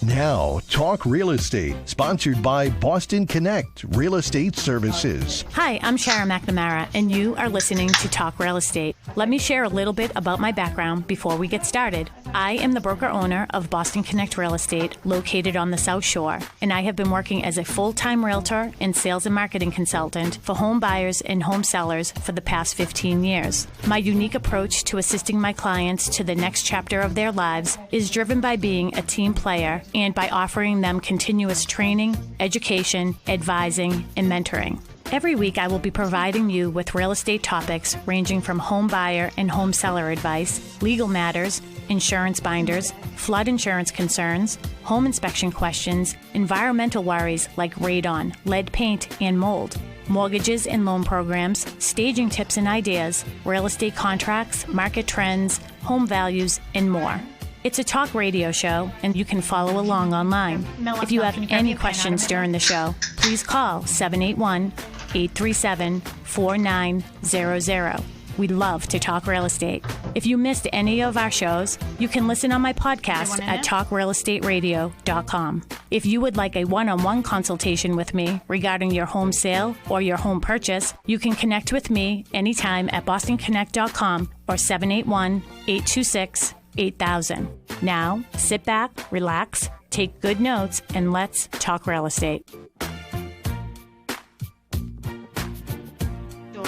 Now, Talk Real Estate, sponsored by Boston Connect Real Estate Services. Hi, I'm Sharon McNamara, and you are listening to Talk Real Estate. Let me share a little bit about my background before we get started. I am the broker-owner of Boston Connect Real Estate, located on the South Shore, and I have been working as a full-time realtor and sales and marketing consultant for home buyers and home sellers for the past 15 years. My unique approach to assisting my clients to the next chapter of their lives is driven by being a team player and by offering them continuous training, education, advising, and mentoring. Every week, I will be providing you with real estate topics ranging from home buyer and home seller advice, legal matters, insurance binders, flood insurance concerns, home inspection questions, environmental worries like radon, lead paint, and mold, mortgages and loan programs, staging tips and ideas, real estate contracts, market trends, home values, and more. It's a talk radio show, and you can follow along online. If you have any questions during the show, please call 781-837-4900. We'd love to talk real estate. If you missed any of our shows, you can listen on my podcast at talkrealestateradio.com. If you would like a one-on-one consultation with me regarding your home sale or your home purchase, you can connect with me anytime at bostonconnect.com or 781-826-8000. Now, sit back, relax, take good notes, and let's talk real estate.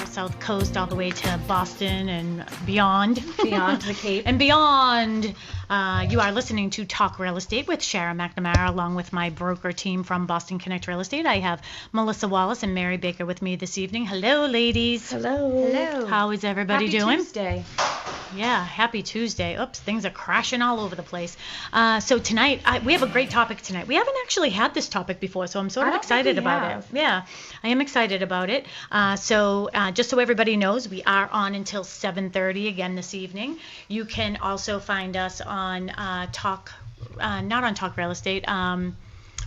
South Coast all the way to Boston and beyond. Beyond the Cape. And beyond. You are listening to Talk Real Estate with Sharon McNamara, along with my broker team from Boston Connect Real Estate. I have Melissa Wallace and Mary Baker with me this evening. Hello, ladies. Hello. Hello. How is everybody doing? Happy Tuesday. Yeah, happy Tuesday. Oops, things are crashing all over the place. So tonight, we have a great topic tonight. We haven't actually had this topic before, so I'm sort of excited about it. Yeah, I am excited about it. So just so everybody knows, we are on until 7:30 again this evening. You can also find us on not on Talk Real Estate.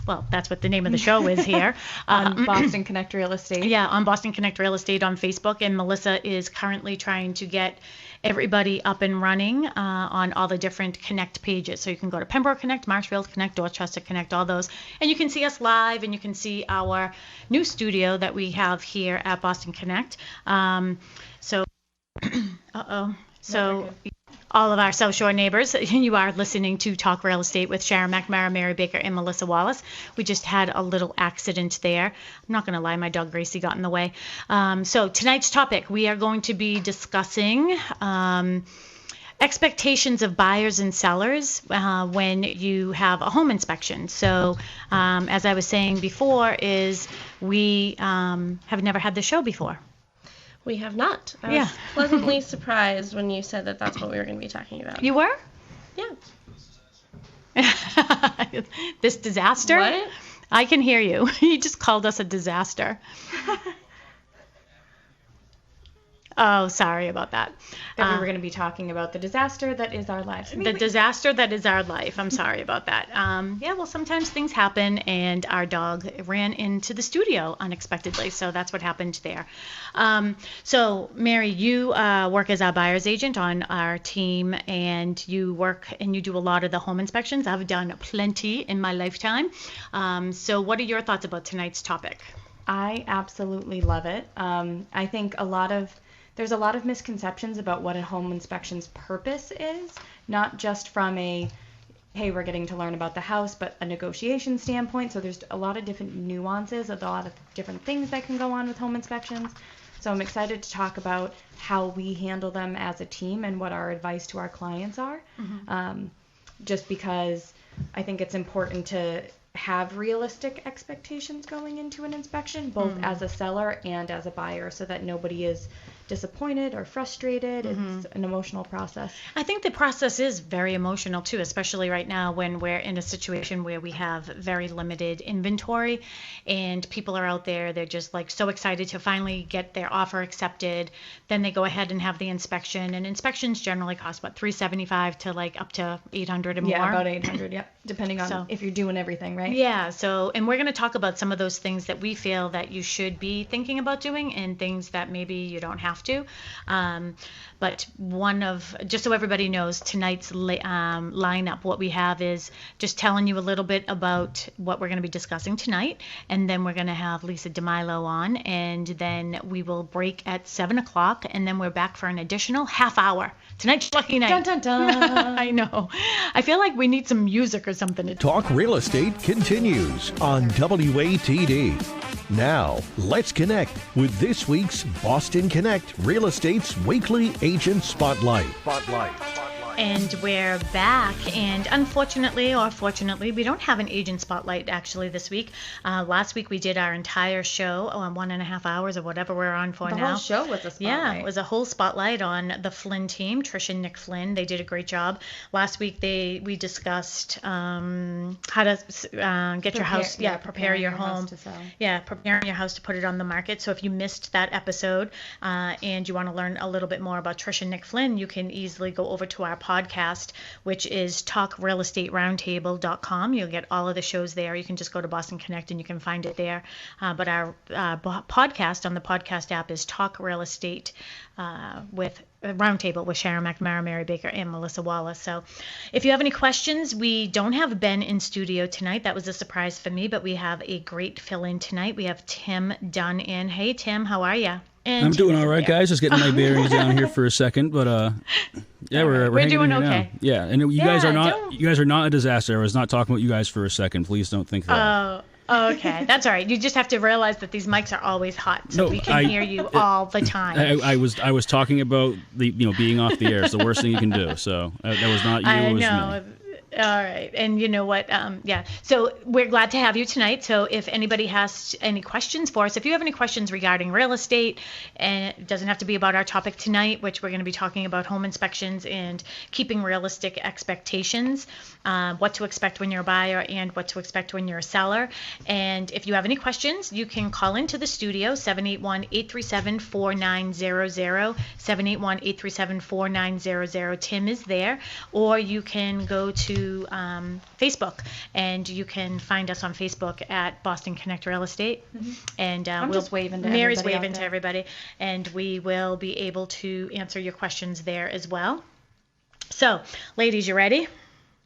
Well, that's what the name of the show is here. On Boston Connect Real Estate. Yeah, on Boston Connect Real Estate on Facebook. And Melissa is currently trying to get everybody up and running on all the different Connect pages. So you can go to Pembroke Connect, Marshfield Connect, Dorchester Connect, all those. And you can see us live, and you can see our new studio that we have here at Boston Connect. So all of our South Shore neighbors, you are listening to Talk Real Estate with Sharon McNamara, Mary Baker, and Melissa Wallace. We just had a little accident there. I'm not going to lie, my dog Gracie got in the way. So tonight's topic, we are going to be discussing expectations of buyers and sellers when you have a home inspection. So as I was saying before, is we have never had the show before. We have not. I was pleasantly surprised when you said that that's what we were going to be talking about. You were? Yeah. This disaster? What? I can hear you. You just called us a disaster. Oh, sorry about that. That we were going to be talking about the disaster that is our lives. Disaster that is our life. I'm sorry about that. Well, sometimes things happen, and our dog ran into the studio unexpectedly, so that's what happened there. So, Mary, you work as our buyer's agent on our team, and you work and you do a lot of the home inspections. I've done plenty in my lifetime. So what are your thoughts about tonight's topic? I absolutely love it. I think there's a lot of misconceptions about what a home inspection's purpose is, not just from a, hey, we're getting to learn about the house, but a negotiation standpoint. So there's a lot of different nuances, a lot of different things that can go on with home inspections. So I'm excited to talk about how we handle them as a team and what our advice to our clients are. Mm-hmm. Just because I think it's important to have realistic expectations going into an inspection, both as a seller and as a buyer, so that nobody is disappointed or frustrated. It's an emotional process. I think the process is very emotional too, especially right now when we're in a situation where we have very limited inventory and people are out there, they're just like so excited to finally get their offer accepted. Then they go ahead and have the inspection, and inspections generally cost about $375 to like up to $800 and more. Yeah, about $800, yep, depending on if you're doing everything, right? Yeah, so, and we're going to talk about some of those things that we feel that you should be thinking about doing and things that maybe you don't have have to. But just so everybody knows, tonight's lineup, what we have is just telling you a little bit about what we're going to be discussing tonight, and then we're going to have Lisa DeMilo on, and then we will break at 7 o'clock, and then we're back for an additional half hour. Tonight's lucky night. Dun, dun, dun. I know. I feel like we need some music or something. Talk Real Estate continues on WATD. Now, let's connect with this week's Boston Connect Real Estate's weekly Agent Spotlight. And we're back, and unfortunately or fortunately, we don't have an agent spotlight actually this week. Last week we did our entire show on 1.5 hours or whatever we're on for now. The whole show was a spotlight. Yeah, it was a whole spotlight on the Flynn team, Trish and Nick Flynn. They did a great job. Last week we discussed how to get your house, prepare your home. House to sell. Yeah, preparing your house to put it on the market. So if you missed that episode and you want to learn a little bit more about Trish and Nick Flynn, you can easily go over to our podcast, which is talkrealestateroundtable.com. You'll get all of the shows there. You can just go to Boston Connect and you can find it there. But our podcast on the podcast app is Talk Real Estate with Roundtable with Sharon McNamara, Mary Baker, and Melissa Wallace. So if you have any questions, we don't have Ben in studio tonight. That was a surprise for me, but we have a great fill-in tonight. We have Tim Dunn in. Hey, Tim, how are you? I'm doing all right, guys. Just getting my bearings down here for a second, but yeah, we're doing okay. Now. Yeah, and you guys are not a disaster. I was not talking about you guys for a second. Please don't think that. Oh, okay. That's all right. You just have to realize that these mics are always hot, so we can hear you all the time. I was talking about being off the air. It's the worst thing you can do. So that was not you. I it was know. Me. All right. And you know what? So we're glad to have you tonight. So if anybody has any questions for us, if you have any questions regarding real estate, and it doesn't have to be about our topic tonight, which we're going to be talking about home inspections and keeping realistic expectations, what to expect when you're a buyer and what to expect when you're a seller. And if you have any questions, you can call into the studio, 781-837-4900, 781-837-4900. Tim is there. Or you can go to Facebook, and you can find us on Facebook at Boston Connect Real Estate. Mm-hmm. And I'm just waving to Mary's everybody waving to everybody, and we will be able to answer your questions there as well. So, ladies, you ready?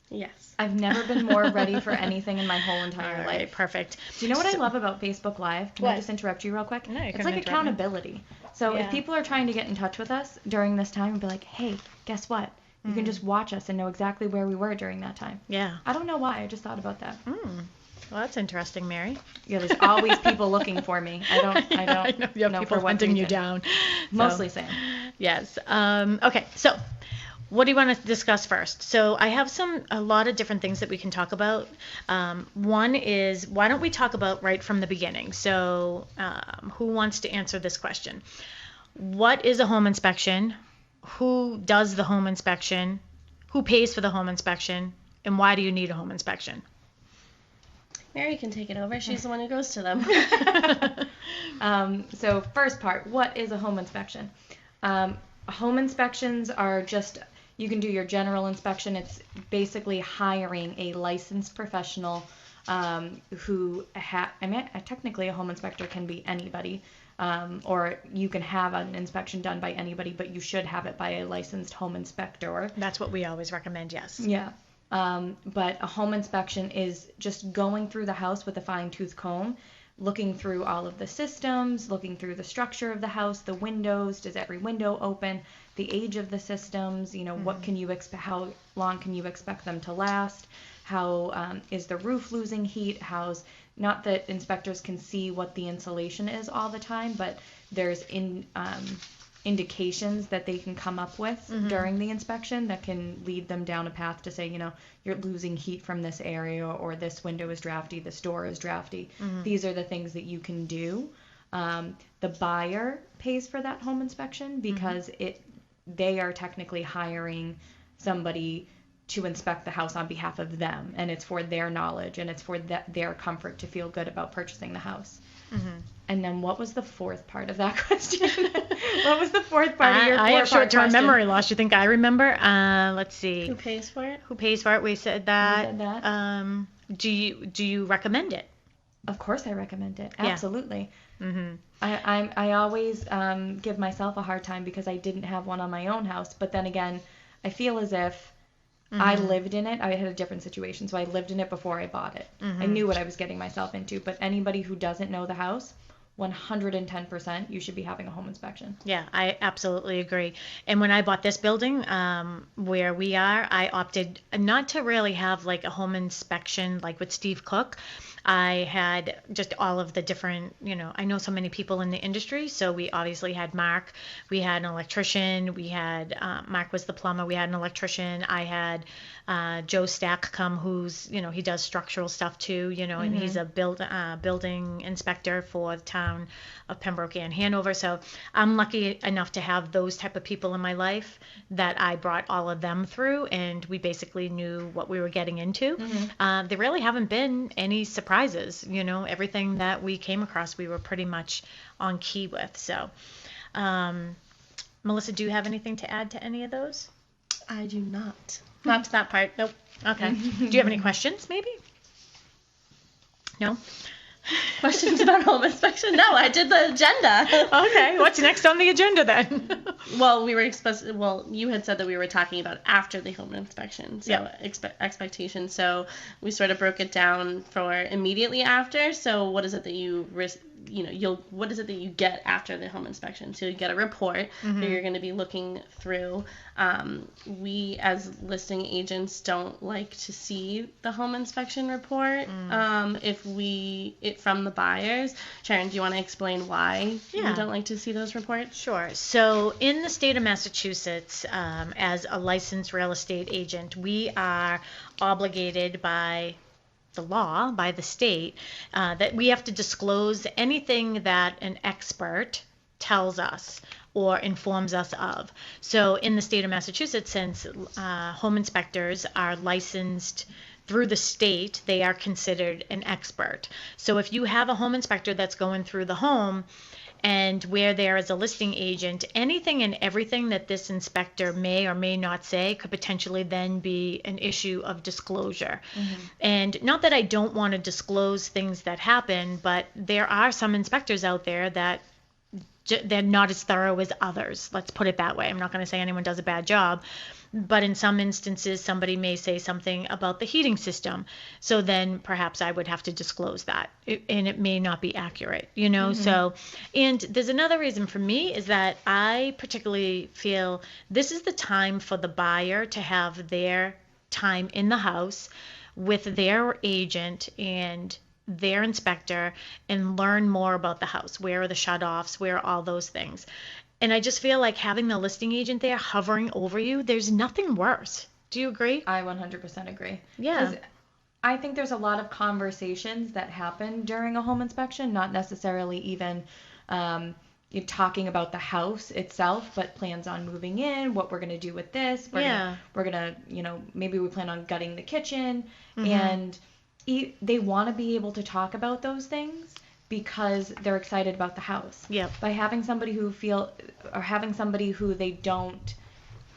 Yes. I've never been more ready for anything in my whole entire life. Right, perfect. Do you know what I love about Facebook Live? Can I just interrupt you real quick? No, you It's like accountability. So if people are trying to get in touch with us during this time and be like, hey, guess what? You can just watch us and know exactly where we were during that time. Yeah. I don't know why. I just thought about that. Well, that's interesting, Mary. Yeah, there's always people looking for me. I don't know people for what hunting reason. you down. Mostly Sam. Yes. Okay. So, what do you want to discuss first? So I have a lot of different things that we can talk about. One is, why don't we talk about right from the beginning? So, who wants to answer this question? What is a home inspection? Who does the home inspection? Who pays for the home inspection? And why do you need a home inspection? Mary can take it over. She's the one who goes to them. So first part, what is a home inspection? Home inspections are just, you can do your general inspection. It's basically hiring a licensed professional who technically a home inspector can be anybody. Or you can have an inspection done by anybody, but you should have it by a licensed home inspector. That's what we always recommend, yes. Yeah. But a home inspection is just going through the house with a fine-tooth comb, looking through all of the systems, looking through the structure of the house, the windows, does every window open, the age of the systems, what can you expect, how long can you expect them to last, how is the roof losing heat, not that inspectors can see what the insulation is all the time, but there's indications that they can come up with during the inspection that can lead them down a path to say, you're losing heat from this area, or this window is drafty, this door is drafty. These are the things that you can do. The buyer pays for that home inspection because they are technically hiring somebody to inspect the house on behalf of them, and it's for their knowledge and it's for their comfort to feel good about purchasing the house. And then what was the fourth part of that question? What was the fourth part of your I have short-term memory loss. You think I remember? Let's see. Who pays for it? Who pays for it? We said that. We said that. Do you recommend it? Of course I recommend it. Yeah. Absolutely. Mm-hmm. I always give myself a hard time because I didn't have one on my own house. But then again, I feel as if I lived in it. I had a different situation. So I lived in it before I bought it. I knew what I was getting myself into. But anybody who doesn't know the house, 110% you should be having a home inspection. Yeah, I absolutely agree. And when I bought this building, where we are, I opted not to really have like a home inspection like with Steve Cook. I had just all of the different, I know so many people in the industry. So we obviously had Mark, we had an electrician, we had, Mark was the plumber, we had an electrician, I had Joe Stack come, who's, he does structural stuff too, and he's a building inspector for the town of Pembroke and Hanover. So I'm lucky enough to have those type of people in my life that I brought all of them through, and we basically knew what we were getting into. There really haven't been any surprises. Everything that we came across, we were pretty much on key with. So, Melissa, do you have anything to add to any of those? I do not. Not to that part. Nope. Okay. Do you have any questions, maybe? No? Questions about home inspection? No, I did the agenda. Okay. What's next on the agenda then? Well, you had said that we were talking about after the home inspection, so expectations. So we sort of broke it down for immediately after. So what is it that what is it that you get after the home inspection? So you get a report that you're going to be looking through. We as listing agents don't like to see the home inspection report from the buyers. Sharon, do you want to explain why you don't like to see those reports? Sure. So in the state of Massachusetts, as a licensed real estate agent, we are obligated by the law, by the state, that we have to disclose anything that an expert tells us or informs us of. So in the state of Massachusetts, since home inspectors are licensed through the state, they are considered an expert. So if you have a home inspector that's going through the home, and where there is a listing agent, anything and everything that this inspector may or may not say could potentially then be an issue of disclosure. And not that I don't want to disclose things that happen, but there are some inspectors out there that they're not as thorough as others. Let's put it that way. I'm not going to say anyone does a bad job, but in some instances, somebody may say something about the heating system. So then perhaps I would have to disclose that, and it may not be accurate, So, and there's another reason for me is that I particularly feel this is the time for the buyer to have their time in the house with their agent and their inspector and learn more about the house. Where are the shutoffs? Where are all those things? And I just feel like having the listing agent there hovering over you, there's nothing worse. Do you agree? I 100% agree. Yeah. 'Cause I think there's a lot of conversations that happen during a home inspection, not necessarily even you're talking about the house itself, but plans on moving in, what we're going to do with this. We're going to, maybe we plan on gutting the kitchen. And they want to be able to talk about those things because they're excited about the house. Yep. By having somebody who they don't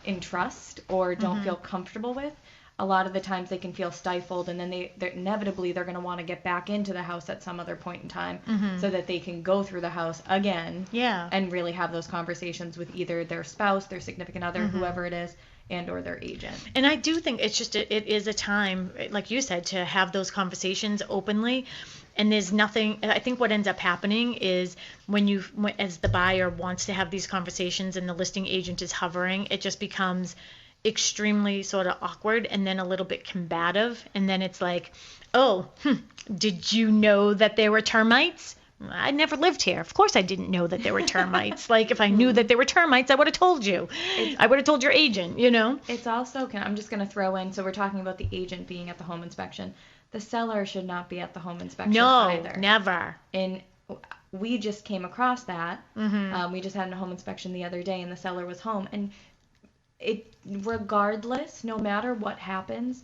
entrust or don't feel comfortable with, a lot of the times they can feel stifled, and then they're inevitably going to want to get back into the house at some other point in time so that they can go through the house again and really have those conversations with either their spouse, their significant other, whoever it is, and or their agent. And I do think it's just it is a time, like you said, to have those conversations openly. And there's nothing, I think what ends up happening is when as the buyer wants to have these conversations and the listing agent is hovering, it just becomes extremely sort of awkward and then a little bit combative. And then it's like, did you know that there were termites? I never lived here. Of course I didn't know that there were termites. Like, if I knew that there were termites, I would have told you. I would have told your agent, It's also, I'm just going to throw in, so we're talking about the agent being at the home inspection. The seller should not be at the home inspection either. No, never. And we just came across that. We just had a home inspection the other day, and the seller was home. And regardless, no matter what happens,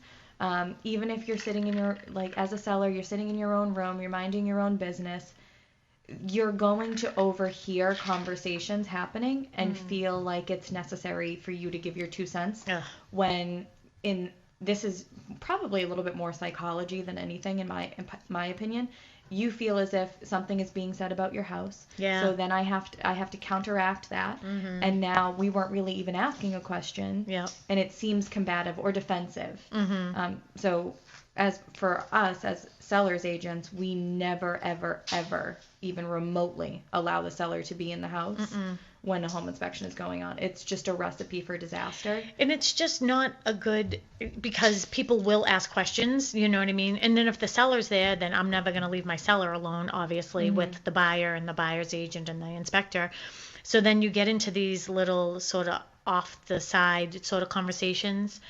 even if you're sitting in as a seller, you're sitting in your own room, you're minding your own business, you're going to overhear conversations happening and feel like it's necessary for you to give your 2 cents when in this is probably a little bit more psychology than anything in my opinion. You feel as if something is being said about your house. Yeah. So then I have to counteract that. Mm-hmm. And now we weren't really even asking a question. Yeah. And it seems combative or defensive. Mm-hmm. So as for us as sellers agents, we never, ever, ever even remotely allow the seller to be in the house when a home inspection is going on. It's just a recipe for disaster. And it's just not a good, because people will ask questions, you know what I mean? And then if the seller's there, then I'm never going to leave my seller alone, obviously, with the buyer and the buyer's agent and the inspector. So then you get into these little sort of off the side sort of conversations.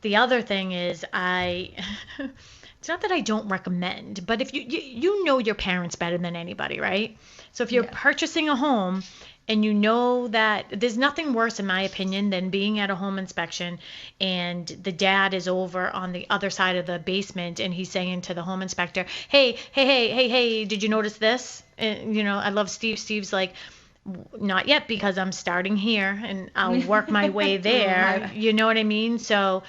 The other thing is it's not that I don't recommend, but if you know your parents better than anybody, right? So if you're purchasing a home and you know that there's nothing worse, in my opinion, than being at a home inspection and the dad is over on the other side of the basement and he's saying to the home inspector, hey, did you notice this? And, I love Steve. Steve's like, not yet, because I'm starting here and I'll work my way there. You know what I mean? So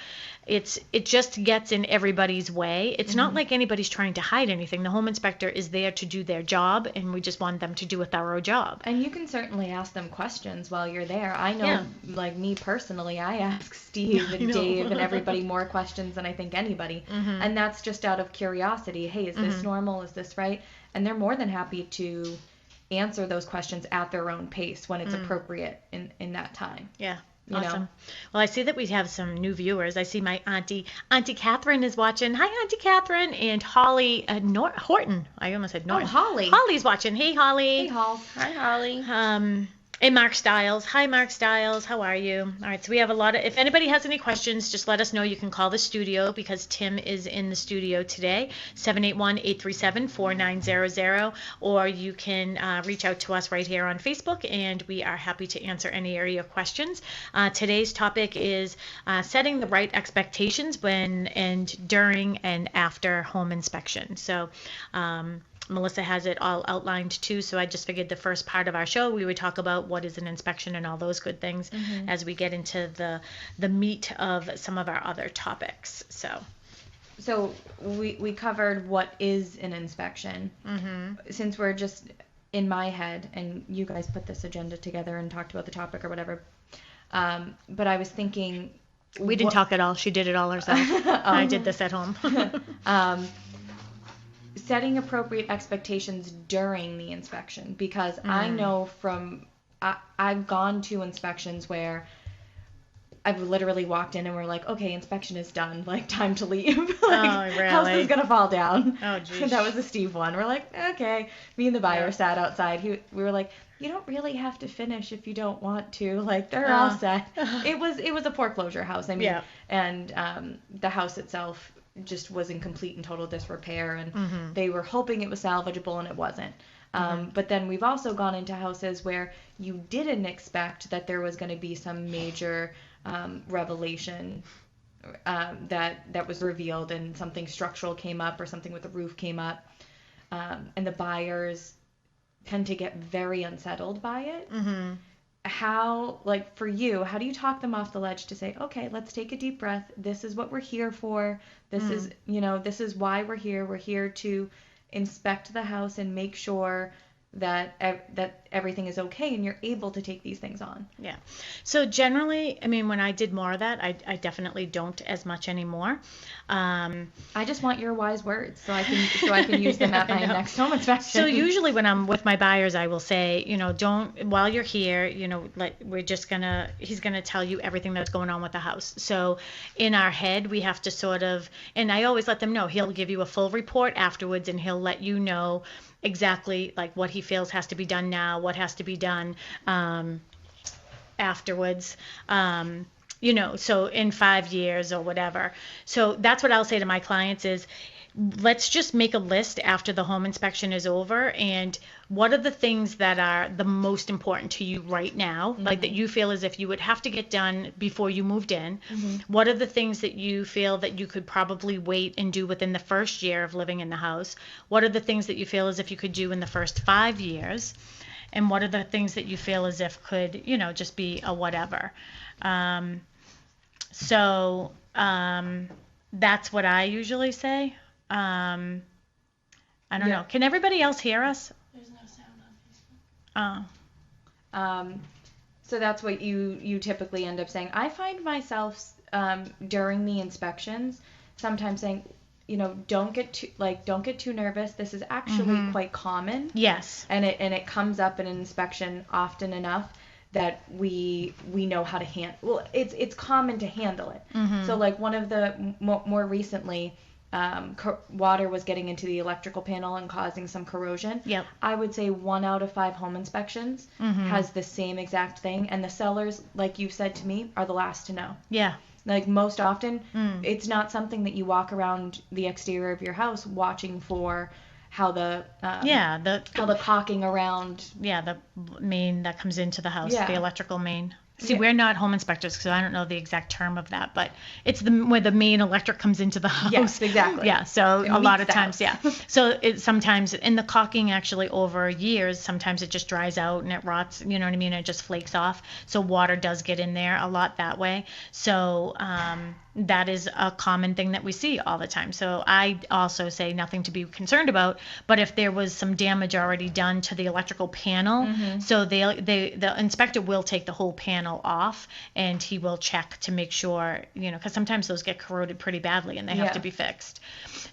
it just gets in everybody's way. It's not like anybody's trying to hide anything. The home inspector is there to do their job, and we just want them to do a thorough job. And you can certainly ask them questions while you're there. I know, like me personally, I ask Steve and Dave and everybody more questions than I think anybody. And that's just out of curiosity. Hey, is this normal? Is this right? And they're more than happy to answer those questions at their own pace when it's appropriate in that time. Yeah. You Awesome. know? Well, I see that we have some new viewers. I see my Auntie Catherine is watching. Hi, Auntie Catherine. And Holly Horton. I almost said Norton. Oh, Holly. Holly's watching. Hey, Holly. Hey, Hall. Hi, Holly. And Mark Stiles. Hi, Mark Stiles. How are you? All right, so we have a lot of, if anybody has any questions, just let us know. You can call the studio because Tim is in the studio today, 781-837-4900, or you can reach out to us right here on Facebook, and we are happy to answer any area of questions. Today's topic is setting the right expectations when and during and after home inspection. So, Melissa has it all outlined too, so I just figured the first part of our show we would talk about what is an inspection and all those good things as we get into the meat of some of our other topics. So we covered what is an inspection. Since we're just in my head, and you guys put this agenda together and talked about the topic or whatever, but I was thinking... We didn't talk at all. She did it all herself. I did this at home. Setting appropriate expectations during the inspection, because I know I've gone to inspections where I've literally walked in and we're like, okay, inspection is done, like time to leave. Really? House is gonna fall down. Oh, geez. That was a Steve one. We're like, okay. Me and the buyer sat outside. We were like, you don't really have to finish if you don't want to. Like, they're all set. It was a foreclosure house. I mean, and the house itself just was in complete and total disrepair, and they were hoping it was salvageable, and it wasn't. But then we've also gone into houses where you didn't expect that there was going to be some major revelation that was revealed, and something structural came up or something with the roof came up, and the buyers tend to get very unsettled by it. How, like, for you, how do you talk them off the ledge to say, okay, let's take a deep breath. This is what we're here for. This is, this is why we're here. We're here to inspect the house and make sure that everything is okay and you're able to take these things on. Yeah. So generally, I mean, when I did more of that, I definitely don't as much anymore. I just want your wise words so I can use them at my next home inspection. So usually when I'm with my buyers, I will say, don't, while you're here, he's gonna tell you everything that's going on with the house. So in our head, we have to sort of, and I always let them know, he'll give you a full report afterwards, and he'll let you know exactly like what he feels has to be done now, what has to be done afterwards, so in 5 years or whatever. So that's what I'll say to my clients is, let's just make a list after the home inspection is over, and what are the things that are the most important to you right now, like that you feel as if you would have to get done before you moved in. What are the things that you feel that you could probably wait and do within the first year of living in the house? What are the things that you feel as if you could do in the first 5 years? And what are the things that you feel as if could, just be a whatever? So that's what I usually say. I don't know. Can everybody else hear us? There's no sound on Facebook. So that's what you typically end up saying. I find myself during the inspections sometimes saying, don't get too nervous. This is actually quite common. Yes. And it comes up in an inspection often enough that we know how to handle. Well, it's common to handle it. So like one of the more recently, water was getting into the electrical panel and causing some corrosion. Yep. I would say 1 out of 5 home inspections has the same exact thing, and the sellers, like you've said to me, are the last to know. Yeah. Like most often, it's not something that you walk around the exterior of your house watching for how the caulking around. Yeah, the main that comes into the house, the electrical main. See, Yeah. we're not home inspectors, because I don't know the exact term of that, but it's where the main electric comes into the house. Yes, exactly. Yeah, so a lot of times, house. So it sometimes, in the caulking actually over years, sometimes it just dries out and it rots, you know what I mean? It just flakes off. So water does get in there a lot that way. So that is a common thing that we see all the time. So I also say nothing to be concerned about, but if there was some damage already done to the electrical panel, so the inspector will take the whole panel off, and he will check to make sure, because sometimes those get corroded pretty badly and they have to be fixed.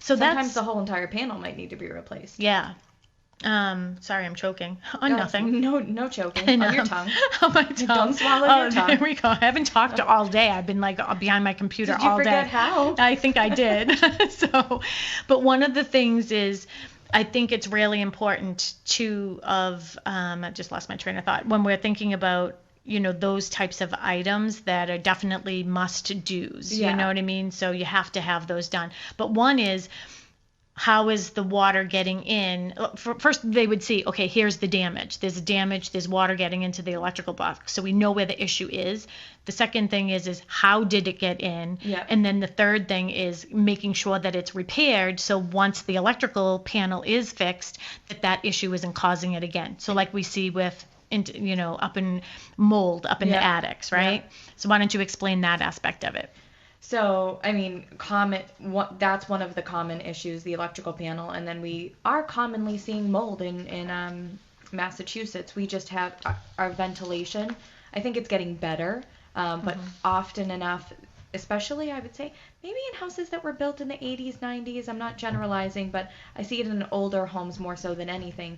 So Sometimes the whole entire panel might need to be replaced. Yeah. Sorry, I'm choking on nothing. No choking. On your tongue. On my tongue. Don't swallow your tongue. There we go. I haven't talked all day. I've been like behind my computer all day. Did you forget how? I think I did. But one of the things is, I think it's really important I just lost my train of thought, when we're thinking about, those types of items that are definitely must-dos. Yeah. You know what I mean? So you have to have those done. But one is, how is the water getting in? First, they would see, okay, here's the damage. There's water getting into the electrical box. So we know where the issue is. The second thing is how did it get in? Yeah. And then the third thing is making sure that it's repaired. So once the electrical panel is fixed, that issue isn't causing it again. So like we see with, up in mold, up in the attics, right? Yeah. So why don't you explain that aspect of it? So, I mean, that's one of the common issues, the electrical panel. And then we are commonly seeing mold in Massachusetts. We just have our ventilation. I think it's getting better, but often enough, especially I would say maybe in houses that were built in the 80s, 90s. I'm not generalizing, but I see it in older homes more so than anything.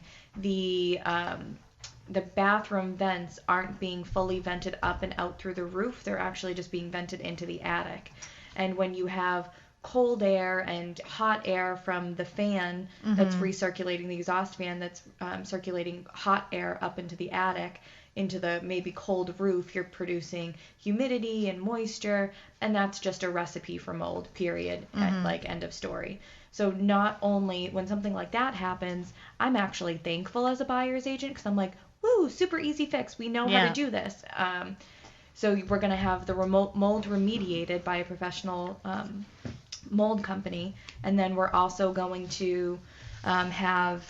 The bathroom vents aren't being fully vented up and out through the roof. They're actually just being vented into the attic. And when you have cold air and hot air from the fan that's recirculating, the exhaust fan that's circulating hot air up into the attic, into the maybe cold roof, you're producing humidity and moisture, and that's just a recipe for mold, period, at end of story. So not only when something like that happens, I'm actually thankful as a buyer's agent, because I'm like, woo, super easy fix. We know how to do this. So we're going to have the mold remediated by a professional mold company, and then we're also going to have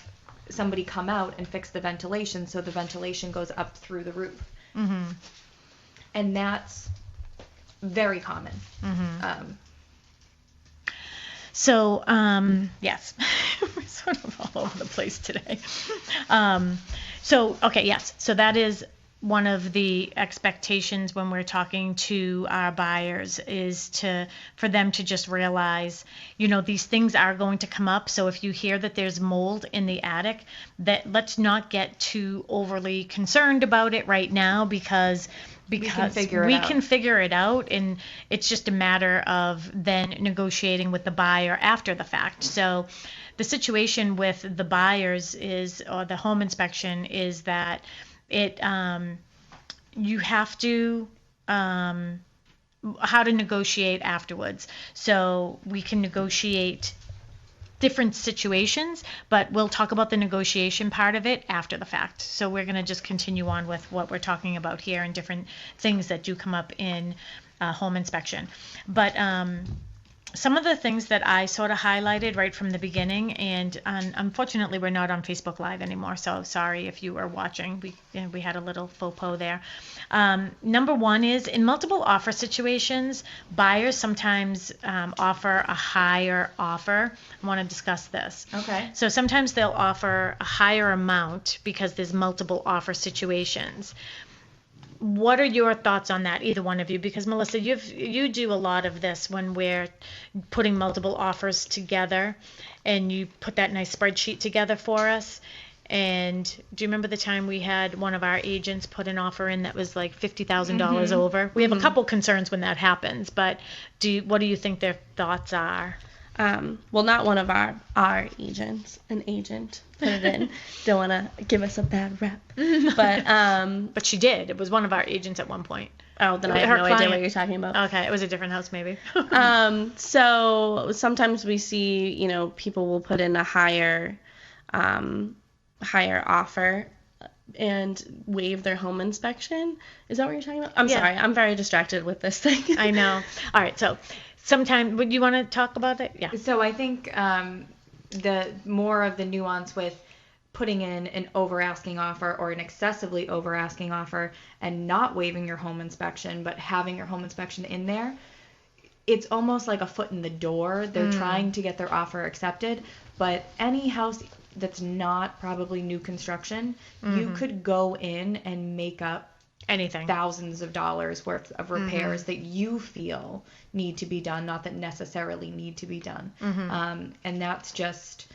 somebody come out and fix the ventilation, so the ventilation goes up through the roof. And that's very common. Yes, we're sort of all over the place today. So that is one of the expectations when we're talking to our buyers, is for them to just realize, these things are going to come up. So if you hear that there's mold in the attic, that let's not get too overly concerned about it right now, because we can figure it out, and it's just a matter of then negotiating with the buyer after the fact. So the situation with the buyers or the home inspection is that you have to how to negotiate afterwards. So we can negotiate different situations, but we'll talk about the negotiation part of it after the fact. So we're going to just continue on with what we're talking about here and different things that do come up in home inspection. But some of the things that I sort of highlighted right from the beginning, and unfortunately we're not on Facebook Live anymore, so sorry if you were watching. We had a little faux pas there. Number one is, in multiple offer situations, buyers sometimes offer a higher offer. I want to discuss this. Okay. So sometimes they'll offer a higher amount because there's multiple offer situations. What are your thoughts on that, either one of you? Because Melissa, you do a lot of this when we're putting multiple offers together, and you put that nice spreadsheet together for us. And do you remember the time we had one of our agents put an offer in that was like $50,000 over? We have a couple concerns when that happens, but what do you think their thoughts are? Well, not one of our agents, an agent put it in. Don't want to give us a bad rep. But she did. It was one of our agents at one point. Oh, then I have no idea what you're talking about. Okay, it was a different house maybe. So sometimes we see, people will put in a higher offer and waive their home inspection. Is that what you're talking about? I'm sorry. I'm very distracted with this thing. I know. All right, so sometime, would you want to talk about it? Yeah. So I think the more of the nuance with putting in an over asking offer or an excessively over asking offer and not waiving your home inspection, but having your home inspection in there, it's almost like a foot in the door. They're trying to get their offer accepted, but any house that's not probably new construction, you could go in and make up anything, thousands of dollars worth of repairs that you feel need to be done, not that necessarily need to be done. And that's just,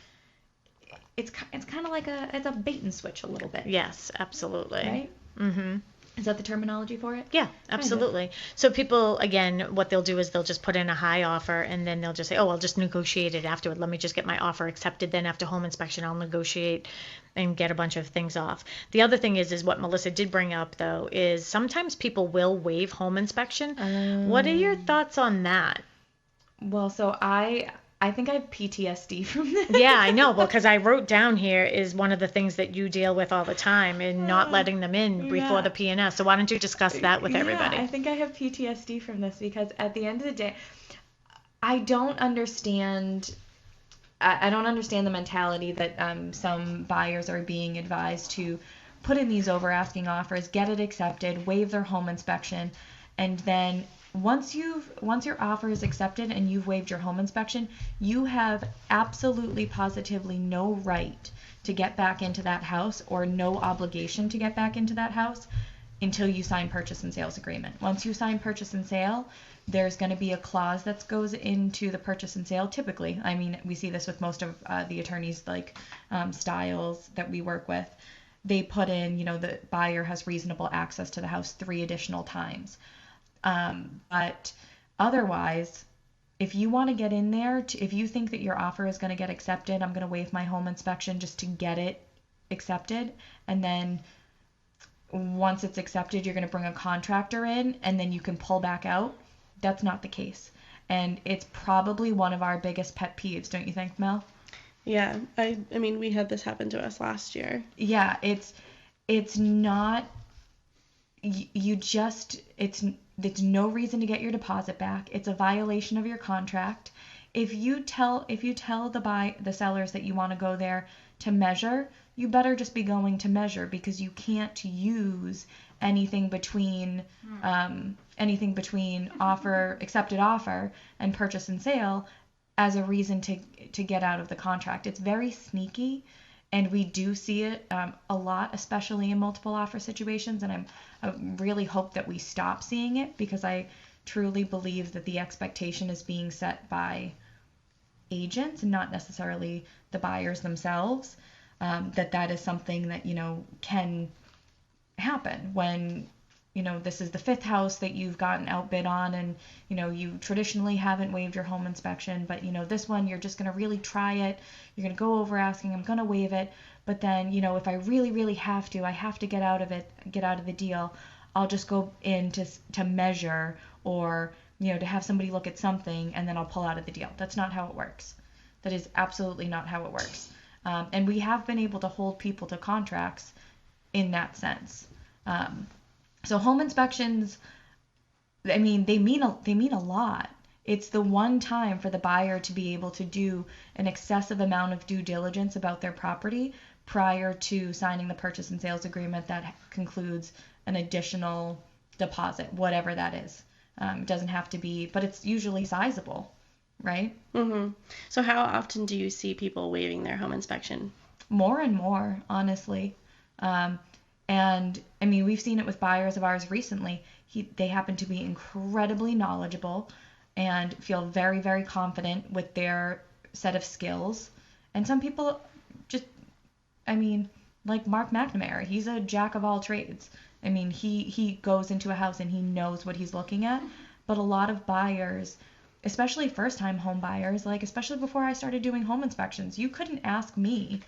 it's kind of like it's a bait and switch a little bit. Yes, absolutely. Right? Is that the terminology for it? Yeah, absolutely. So people, again, what they'll do is they'll just put in a high offer, and then they'll just say, oh, I'll just negotiate it afterward. Let me just get my offer accepted. Then after home inspection, I'll negotiate and get a bunch of things off. The other thing is what Melissa did bring up, though, is sometimes people will waive home inspection. What are your thoughts on that? Well, so I think I have PTSD from this. Yeah, I know. Well, because I wrote down here is one of the things that you deal with all the time and not letting them in before the P&S. So why don't you discuss that with everybody? I think I have PTSD from this because at the end of the day, I don't understand the mentality that some buyers are being advised to put in these over asking offers, get it accepted, waive their home inspection, and then once your offer is accepted and you've waived your home inspection, you have absolutely positively no right to get back into that house or no obligation to get back into that house until you sign purchase and sales agreement. Once you sign purchase and sale, there's going to be a clause that goes into the purchase and sale typically. I mean, we see this with most of the attorneys styles that we work with. They put in, the buyer has reasonable access to the house 3 additional times. But otherwise, if you want to get in there, if you think that your offer is going to get accepted, I'm going to waive my home inspection just to get it accepted. And then once it's accepted, you're going to bring a contractor in and then you can pull back out. That's not the case. And it's probably one of our biggest pet peeves, don't you think, Mel? Yeah. I mean, we had this happen to us last year. Yeah, it's not, it's no reason to get your deposit back. It's a violation of your contract. If you tell the sellers that you want to go there to measure, you better just be going to measure, because you can't use anything between accepted offer and purchase and sale as a reason to get out of the contract. It's very sneaky, and we do see it a lot, especially in multiple offer situations, and I really hope that we stop seeing it, because I truly believe that the expectation is being set by agents and not necessarily the buyers themselves, that is something that, can happen when, this is the 5th house that you've gotten outbid on, and, you traditionally haven't waived your home inspection, but, this one you're just going to really try it. You're going to go over asking, I'm going to waive it. But then, if I really, really have to get out of the deal, I'll just go in to measure, or, to have somebody look at something, and then I'll pull out of the deal. That's not how it works. That is absolutely not how it works. And we have been able to hold people to contracts in that sense. So home inspections, I mean, they mean a lot. It's the one time for the buyer to be able to do an excessive amount of due diligence about their property prior to signing the purchase and sales agreement that concludes an additional deposit, whatever that is. It doesn't have to be, but it's usually sizable, right? Mm-hmm. So how often do you see people waiving their home inspection? More and more, honestly. And I mean, we've seen it with buyers of ours recently. They happen to be incredibly knowledgeable and feel very, very confident with their set of skills. And some people just, I mean, like Mark McNamara, he's a jack of all trades. I mean, he goes into a house and he knows what he's looking at. But a lot of buyers, especially first-time home buyers, like especially before I started doing home inspections, you couldn't ask me,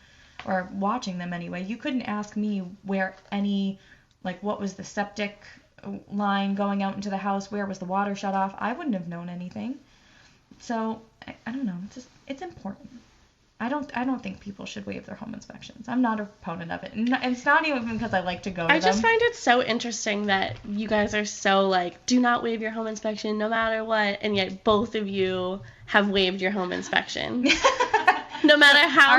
or watching them anyway, you couldn't ask me where any, like what was the septic line going out into the house, where was the water shut off. I wouldn't have known anything. So I don't know, it's important. I don't think people should waive their home inspections. I'm not a proponent of it. And it's not even because I like to go to them. I just find it so interesting that you guys are so like, do not waive your home inspection no matter what, and yet both of you have waived your home inspection. No matter how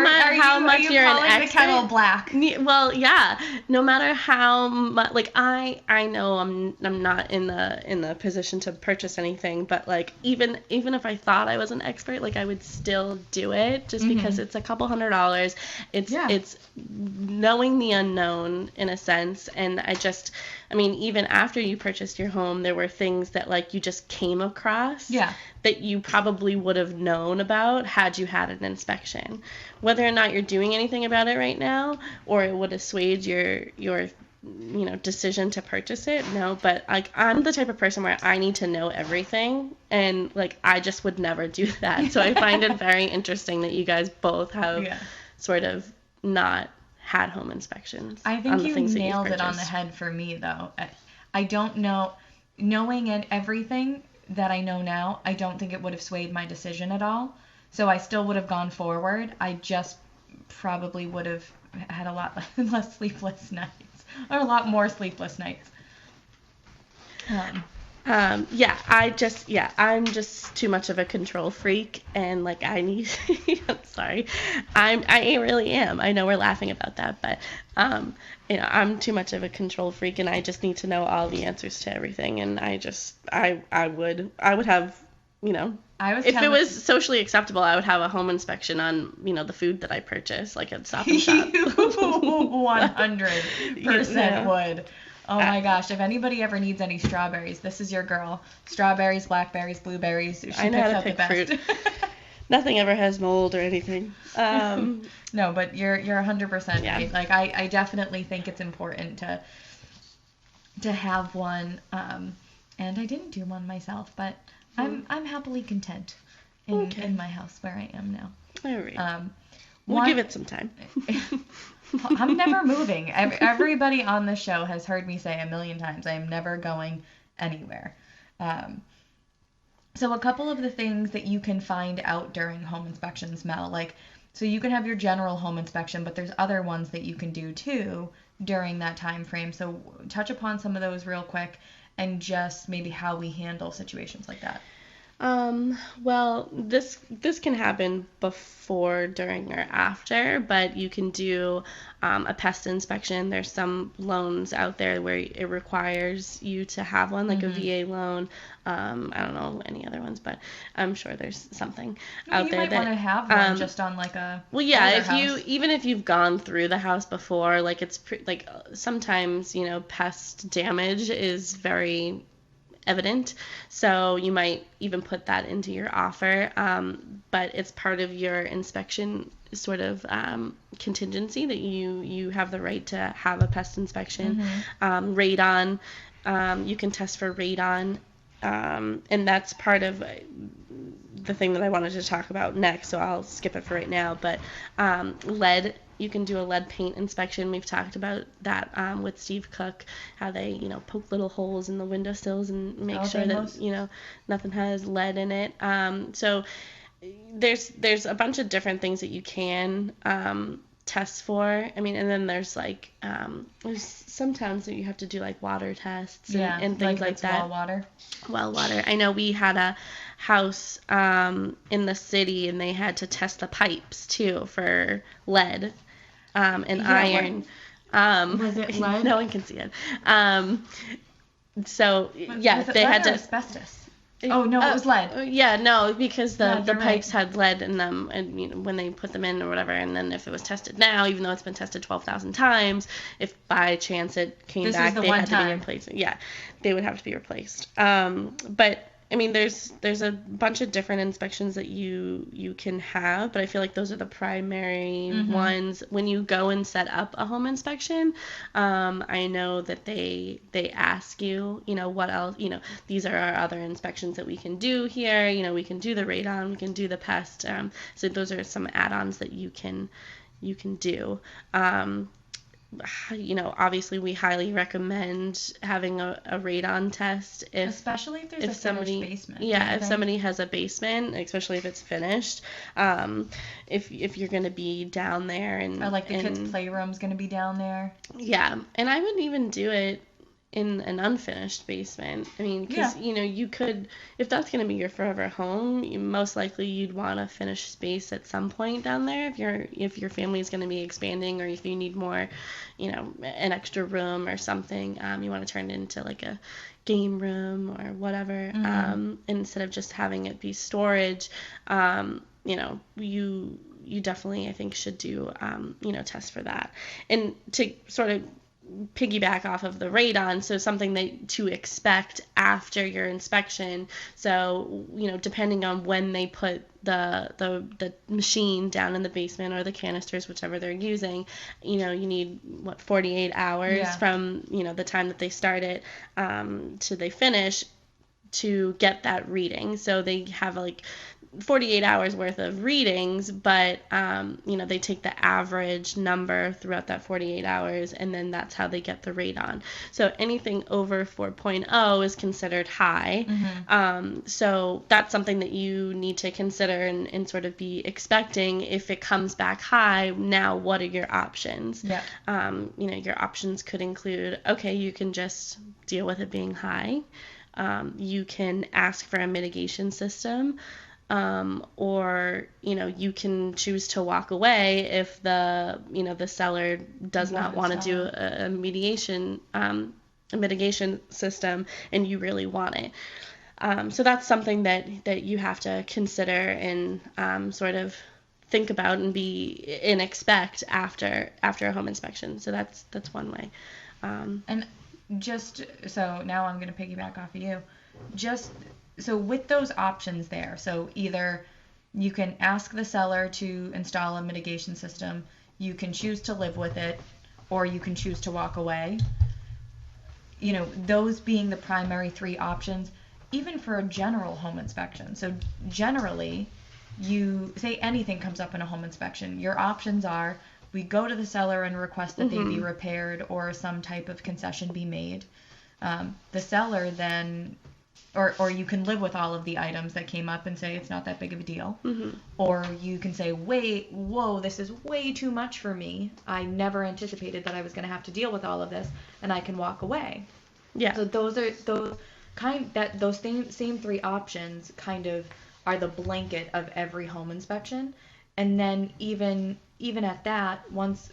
much you're an expert. The kettle black? Well, yeah. No matter how much, like I know I'm not in the position to purchase anything, but like even if I thought I was an expert, like I would still do it just because it's a couple $100. It's knowing the unknown in a sense, and I mean, even after you purchased your home, there were things that like you just came across that you probably would have known about had you had an inspection. Whether or not you're doing anything about it right now, or it would assuage your decision to purchase it, no. But like I'm the type of person where I need to know everything, and like I just would never do that. So I find it very interesting that you guys both have sort of not had home inspections. I think you nailed it on the head for me, though. I don't know, knowing everything that I know now, I don't think it would have swayed my decision at all. So I still would have gone forward. I just probably would have had a lot less sleepless nights, or a lot more sleepless nights. I'm just too much of a control freak, and like I need I'm sorry. I really am. I know we're laughing about that, but I'm too much of a control freak, and I just need to know all the answers to everything, and I would have, if it was socially acceptable, I would have a home inspection on, the food that I purchase, like at Stop and Shop. You 100% would. Oh my gosh, if anybody ever needs any strawberries, this is your girl. Strawberries, blackberries, blueberries. She I know picks how to out pick the best. fruit. Nothing ever has mold or anything. No, but you're 100% right. Like I definitely think it's important to have one. And I didn't do one myself, but I'm happily content in my house where I am now. All right. We'll give it some time. I'm never moving. Everybody on the show has heard me say a million times, I am never going anywhere. So a couple of the things that you can find out during home inspections, Mel, so you can have your general home inspection, but there's other ones that you can do too during that time frame. So touch upon some of those real quick, and just maybe how we handle situations like that. Well, this can happen before, during, or after, but you can do a pest inspection. There's some loans out there where it requires you to have one, like a VA loan. I don't know any other ones, but I'm sure there's something out there that you might want to have one just on like a. Well, yeah, even if you've gone through the house before, like it's sometimes pest damage is very evident, so you might even put that into your offer, but it's part of your inspection sort of contingency that you have the right to have a pest inspection. Radon, you can test for radon, and that's part of the thing that I wanted to talk about next, so I'll skip it for right now. But lead, you can do a lead paint inspection. We've talked about that with Steve Cook, how they poke little holes in the windowsills and make sure that nothing has lead in it. So there's a bunch of different things that you can tests for. I mean, and then there's like there's some towns that you have to do like water tests and things like that. Well water. I know we had a house in the city, and they had to test the pipes too for lead and iron. Was it lead? No one can see it. So yeah, they had to asbestos. Oh no, it was lead. Yeah, no, because the pipes right. had lead in them, and you know, when they put them in or whatever, and then if it was tested now, even though it's been tested 12,000 times, if by chance it came back, they had to be replaced. Yeah, they would have to be replaced. But I mean, there's a bunch of different inspections that you can have, but I feel like those are the primary ones. When you go and set up a home inspection, I know that they ask you, you know, what else, you know, these are our other inspections that we can do here. You know, we can do the radon, we can do the pest. So those are some add-ons that you can do. You know, obviously we highly recommend having a radon test especially if there's a finished basement. Yeah, if somebody has a basement, especially if it's finished. If you're going to be down there and or like the kids' playroom's going to be down there. Yeah, and I would even do it in an unfinished basement. I mean, because you know, you could, if that's going to be your forever home, most likely you'd want a finished space at some point down there if your family is going to be expanding, or if you need more, you know, an extra room or something, you want to turn it into like a game room or whatever, instead of just having it be storage. You know, you definitely, I think, should do you know, tests for that. And to sort of piggyback off of the radon, so something that to expect after your inspection. So, you know, depending on when they put the machine down in the basement or the canisters, whichever they're using, you know, you need 48 hours from, you know, the time that they start it to they finish to get that reading. So they have like 48 hours worth of readings, but you know, they take the average number throughout that 48 hours, and then that's how they get the radon. So anything over 4.0 is considered high. So that's something that you need to consider and sort of be expecting. If it comes back high, now what are your options? You know, your options could include, okay, you can just deal with it being high. You can ask for a mitigation system. Or, you know, you can choose to walk away if the seller does not want to do a mitigation system and you really want it. So that's something that you have to consider and sort of think about and expect after a home inspection. So that's one way. And just so now I'm going to piggyback off of you. So with those options there, so either you can ask the seller to install a mitigation system, you can choose to live with it, or you can choose to walk away. You know, those being the primary three options, even for a general home inspection. So generally, you say anything comes up in a home inspection, your options are we go to the seller and request that they be repaired or some type of concession be made. The seller then... Or you can live with all of the items that came up and say it's not that big of a deal. Or you can say, whoa, this is way too much for me. I never anticipated that I was going to have to deal with all of this, and I can walk away. Yeah. So those same three options kind of are the blanket of every home inspection. And then even at that, once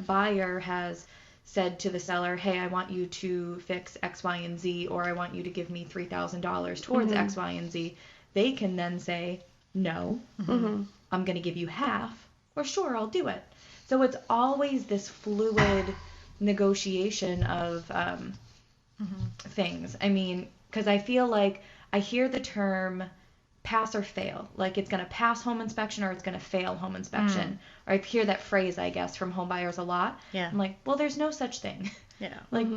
buyer has said to the seller, hey, I want you to fix X, Y, and Z, or I want you to give me $3,000 towards X, Y, and Z, they can then say, no, I'm going to give you half, or sure, I'll do it. So it's always this fluid negotiation of things. I mean, because I feel like I hear the term pass or fail, like it's going to pass home inspection or it's going to fail home inspection. Or I hear that phrase, I guess, from home buyers a lot. Yeah. I'm like, well, there's no such thing. Yeah. Like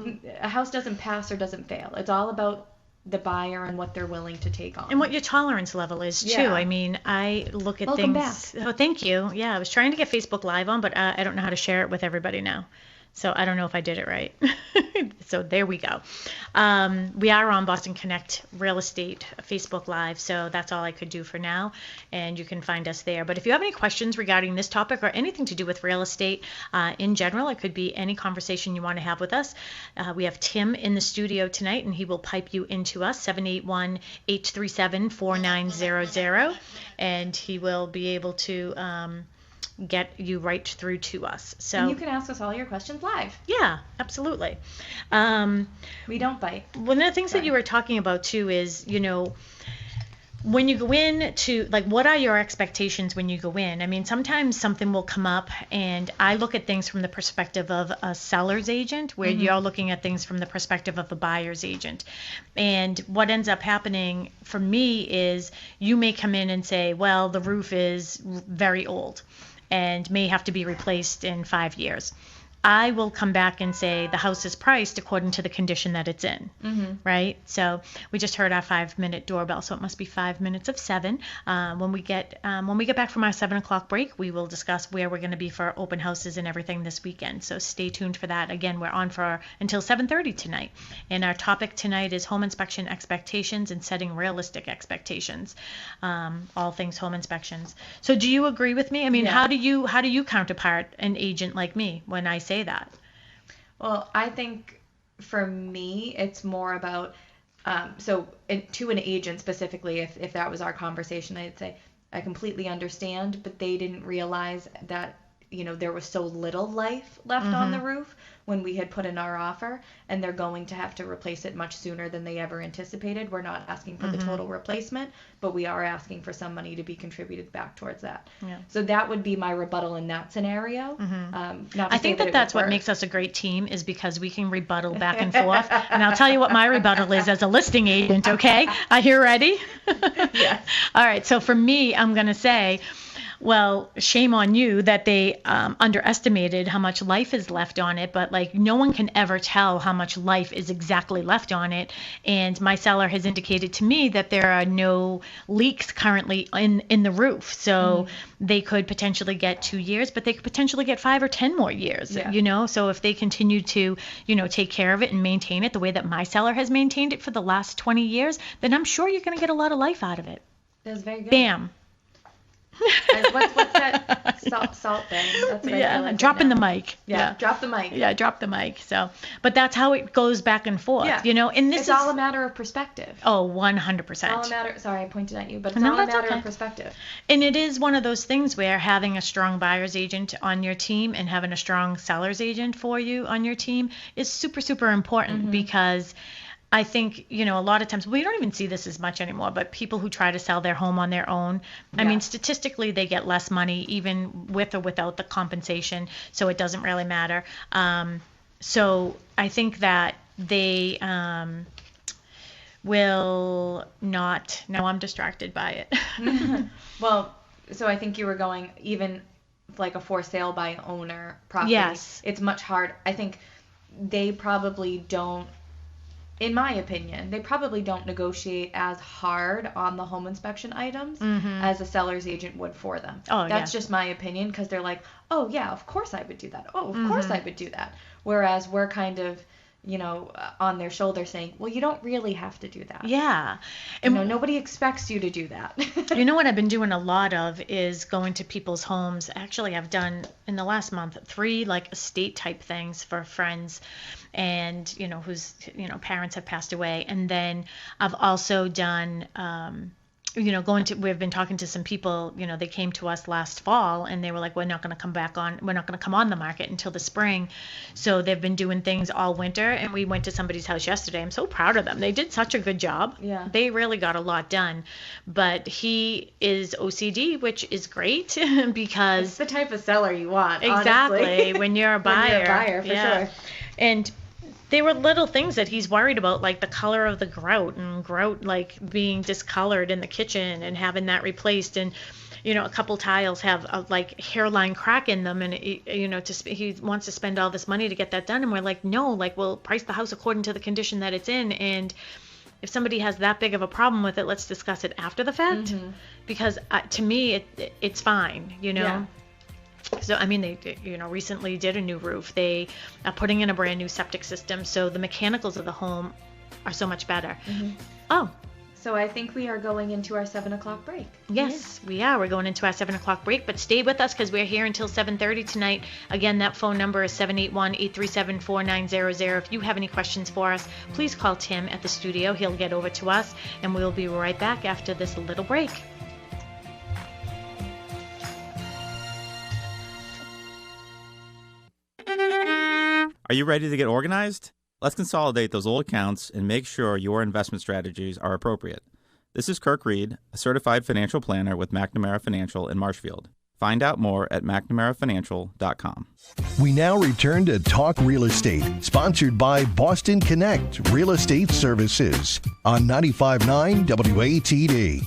a house doesn't pass or doesn't fail. It's all about the buyer and what they're willing to take on. And what your tolerance level is, too. I mean, I look at Welcome things... back. Oh, thank you. Yeah, I was trying to get Facebook Live on, but I don't know how to share it with everybody now. So I don't know if I did it right. So there we go. We are on Boston Connect Real Estate Facebook Live, so that's all I could do for now, and you can find us there. But if you have any questions regarding this topic or anything to do with real estate in general, it could be any conversation you want to have with us. We have Tim in the studio tonight, and he will pipe you into us, 781-837-4900, and he will be able to get you right through to us. So and you can ask us all your questions live. Yeah, absolutely. We don't bite. One of the things that you were talking about too is, when you go in to, like, what are your expectations when you go in? I mean, sometimes something will come up, and I look at things from the perspective of a seller's agent, where you're looking at things from the perspective of a buyer's agent. And what ends up happening for me is you may come in and say, well, the roof is very old and may have to be replaced in 5 years. I will come back and say the house is priced according to the condition that it's in, right? So we just heard our 5-minute doorbell, so it must be 5 minutes of 7. When we get back from our 7 o'clock break, we will discuss where we're going to be for open houses and everything this weekend. So stay tuned for that. Again, we're on for until 7:30 tonight, and our topic tonight is home inspection expectations and setting realistic expectations. All things home inspections. So do you agree with me? I mean, how do you counterpart an agent like me when I say that? Well, I think for me, it's more about, to an agent specifically, if that was our conversation, I'd say, I completely understand, but they didn't realize that, there was so little life left on the roof when we had put in our offer, and they're going to have to replace it much sooner than they ever anticipated. We're not asking for the total replacement, but we are asking for some money to be contributed back towards that. Yeah. So that would be my rebuttal in that scenario. I think that's what makes us a great team, is because we can rebuttal back and forth. And I'll tell you what my rebuttal is as a listing agent, okay? Are you ready? Yes. All right, so for me, I'm going to say, well, shame on you that they underestimated how much life is left on it, but like no one can ever tell how much life is exactly left on it. And my seller has indicated to me that there are no leaks currently in the roof. So they could potentially get 2 years, but they could potentially get 5 or 10 more years, So if they continue to, take care of it and maintain it the way that my seller has maintained it for the last 20 years, then I'm sure you're going to get a lot of life out of it. That's very good. Bam. What's that salt thing? That's what I like dropping the mic. Yeah, drop the mic. Yeah, drop the mic. So, but that's how it goes back and forth. Yeah. And this is all a matter of perspective. Oh, 100%. It's all a matter. Sorry, I pointed at you, but it's all a matter of perspective. And it is one of those things where having a strong buyer's agent on your team and having a strong seller's agent for you on your team is super, super important, because I think, a lot of times, we don't even see this as much anymore, but people who try to sell their home on their own, I mean, statistically, they get less money even with or without the compensation, so it doesn't really matter. So I think that they will not, now I'm distracted by it. Well, so I think you were going, even like a for sale by owner property, it's much hard. I think they probably don't, in my opinion, they probably don't negotiate as hard on the home inspection items as a seller's agent would for them. That's just my opinion, because they're like, oh, yeah, of course I would do that. Oh, of course I would do that. Whereas we're kind of, on their shoulder saying, well, you don't really have to do that. Yeah. And nobody expects you to do that. What I've been doing a lot of is going to people's homes. Actually, I've done in the last month 3 like estate type things for friends, and whose parents have passed away. And then I've also done we've been talking to some people, they came to us last fall and they were like, we're not going to come on the market until the spring. So they've been doing things all winter, and we went to somebody's house yesterday. I'm so proud of them. They did such a good job. Yeah. They really got a lot done. But he is OCD, which is great because it's the type of seller you want. Exactly. Honestly. When you're a buyer. When you're a buyer, for sure. And they were little things that he's worried about, like the color of the grout like being discolored in the kitchen and having that replaced, and a couple tiles have a like hairline crack in them, and he wants to spend all this money to get that done, and we're like, no, like we'll price the house according to the condition that it's in, and if somebody has that big of a problem with it, let's discuss it after the fact, because to me it's fine, Yeah. So, I mean, they, recently did a new roof. They are putting in a brand new septic system. So the mechanicals of the home are so much better. Oh, So I think we are going into our 7 o'clock break. yes, we are. We're going into our 7 o'clock break, but stay with us because we're here until 7:30 tonight. Again, that phone number is 781-837-4900. If you have any questions for us, please call Tim at the studio. He'll get over to us, and we'll be right back after this little break. Are you ready to get organized? Let's consolidate those old accounts and make sure your investment strategies are appropriate. This is Kirk Reed, a certified financial planner with McNamara Financial in Marshfield. Find out more at McNamaraFinancial.com. We now return to Talk Real Estate, sponsored by Boston Connect Real Estate Services on 95.9 WATD.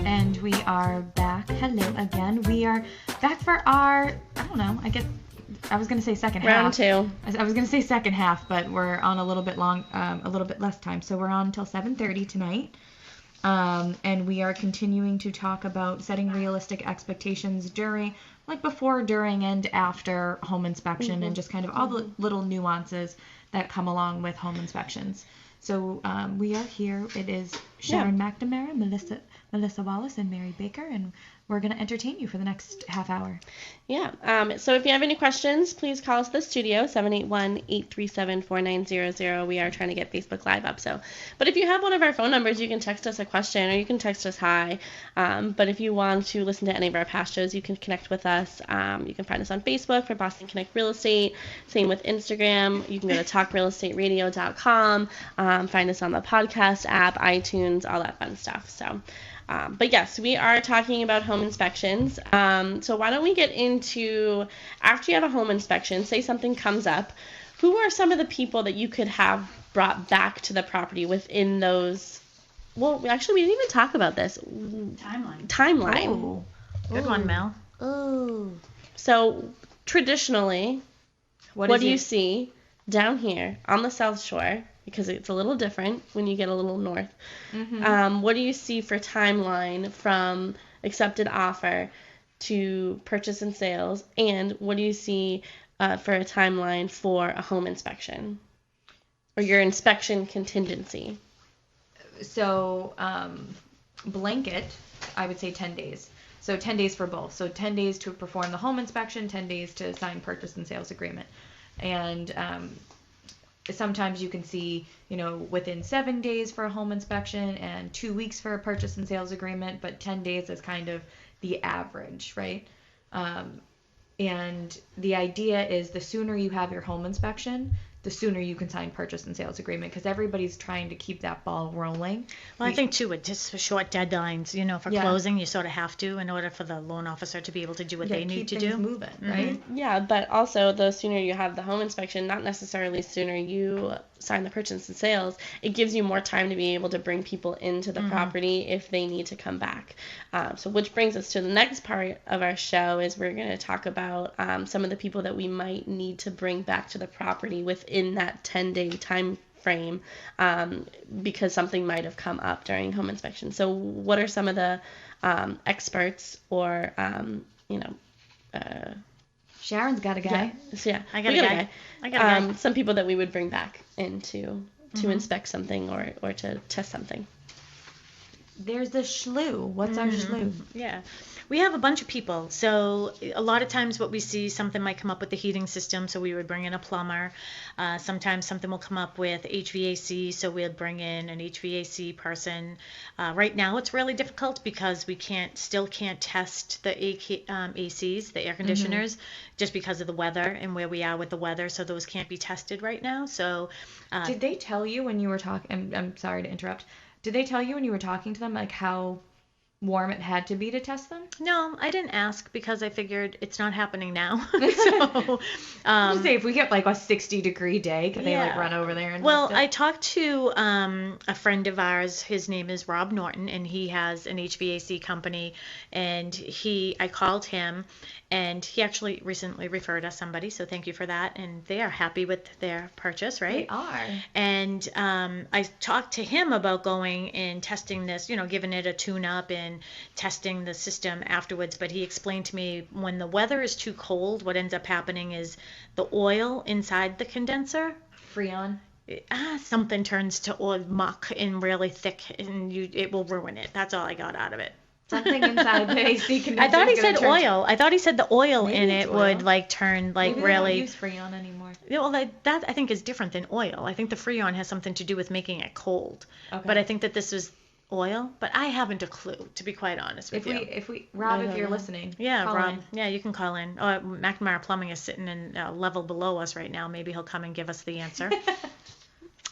And we are back. Hello again. We are back for our, I was going to say second half. Round two. I was going to say second half, but we're on a little bit less time. So we're on until 7:30 tonight. And we are continuing to talk about setting realistic expectations before, during, and after home inspection, and just kind of all the little nuances that come along with home inspections. So we are here. It is Sharon McNamara, Melissa Wallace, and Mary Baker, and we're going to entertain you for the next half hour. Yeah. So if you have any questions, please call us at the studio, 781-837-4900. We are trying to get Facebook Live up. But if you have one of our phone numbers, you can text us a question or you can text us hi. But if you want to listen to any of our past shows, you can connect with us. You can find us on Facebook for Boston Connect Real Estate. Same with Instagram. You can go to talkrealestateradio.com. Find us on the podcast app, iTunes, all that fun stuff. But yes, we are talking about home inspections. So why don't we get into, after you have a home inspection, say something comes up, who are some of the people that you could have brought back to the property within those, well, actually, we didn't even talk about this. Timeline. Ooh. Good one, Mel. Oh. So traditionally, what do you see down here on the South Shore? Because it's a little different when you get a little north. What do you see for timeline from accepted offer to purchase and sales? And what do you see for a timeline for a home inspection or your inspection contingency? So blanket, I would say 10 days. So 10 days for both. So 10 days to perform the home inspection, 10 days to sign purchase and sales agreement. And sometimes you can see, within 7 days for a home inspection and 2 weeks for a purchase and sales agreement, but 10 days is kind of the average, right? And the idea is the sooner you have your home inspection, the sooner you can sign purchase and sales agreement, because everybody's trying to keep that ball rolling. Well, I think, too, it just for short deadlines, for closing, you sort of have to in order for the loan officer to be able to do what they need to do. Moving, right? Yeah, but also the sooner you have the home inspection, not necessarily sooner you sign the purchase and sales, it gives you more time to be able to bring people into the property if they need to come back. So which brings us to the next part of our show is we're going to talk about some of the people that we might need to bring back to the property within that 10-day time frame because something might have come up during home inspection. So what are some of the experts or, Sharon's got a guy. Yeah, I got a guy. Some people that we would bring back in to inspect something or to test something. There's the SHLU. What's our SHLU? Yeah. We have a bunch of people. So a lot of times what we see, something might come up with the heating system, so we would bring in a plumber. Sometimes something will come up with HVAC, so we'd bring in an HVAC person. Right now it's really difficult because we still can't test the ACs, the air conditioners, just because of the weather and where we are with the weather, so those can't be tested right now. So did they tell you when you were talking, I'm sorry to interrupt, did they tell you when you were talking to them like how warm it had to be to test them? No, I didn't ask because I figured it's not happening now. So, say if we get like a 60-degree day, can they like run over there and Well, I talked to a friend of ours. His name is Rob Norton, and he has an HVAC company. And I called him, and he actually recently referred us somebody. So thank you for that. And they are happy with their purchase, right? They are. And I talked to him about going and testing this, giving it a tune-up and then testing the system afterwards. But he explained to me when the weather is too cold, what ends up happening is the oil inside the condenser, Freon. Something turns to oil muck and really thick, and it will ruin it. That's all I got out of it. Something inside the AC condenser. I thought he said oil. I thought he said the oil in it would like turn like Maybe really. They don't use Freon anymore. Well, that I think is different than oil. I think the Freon has something to do with making it cold. Okay. But I think that this is oil. But I haven't a clue, to be quite honest with you. If we Rob, if you're listening, yeah, call Rob, in. yeah, you can call in. Oh, McNamara Plumbing is sitting in a level below us right now. Maybe he'll come and give us the answer.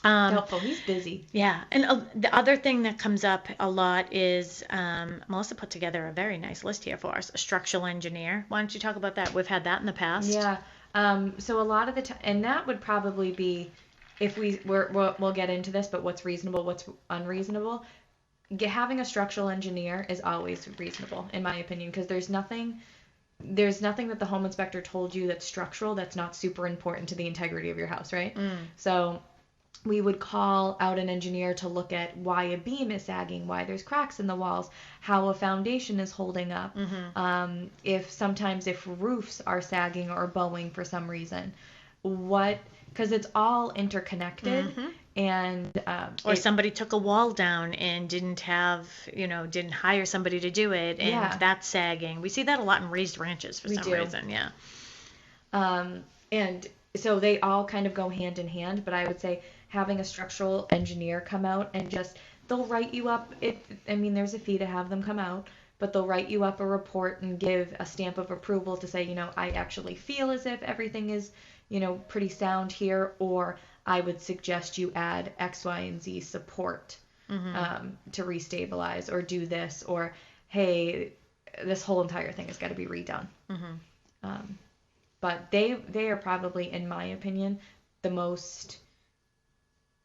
Helpful. He's busy. Yeah, and the other thing that comes up a lot is Melissa put together a very nice list here for us. A structural engineer. Why don't you talk about that? We've had that in the past. Yeah. So a lot of the time, and that would probably be, if we'll get into this, but what's reasonable, what's unreasonable. Having a structural engineer is always reasonable, in my opinion, because there's nothing that the home inspector told you that's structural that's not super important to the integrity of your house, right? So we would call out an engineer to look at why a beam is sagging, why there's cracks in the walls, how a foundation is holding up, if roofs are sagging or bowing for some reason, because it's all interconnected, and or somebody took a wall down and didn't hire somebody to do it, and that's sagging. We see that a lot in raised ranches for some reason. Yeah. And so they all kind of go hand in hand, but I would say having a structural engineer come out and they'll write you up. There's a fee to have them come out, but they'll write you up a report and give a stamp of approval to say, I actually feel as if everything is, pretty sound here, or I would suggest you add X, Y, and Z support to restabilize, or do this, or hey, this whole entire thing has got to be redone. But they are probably, in my opinion, the most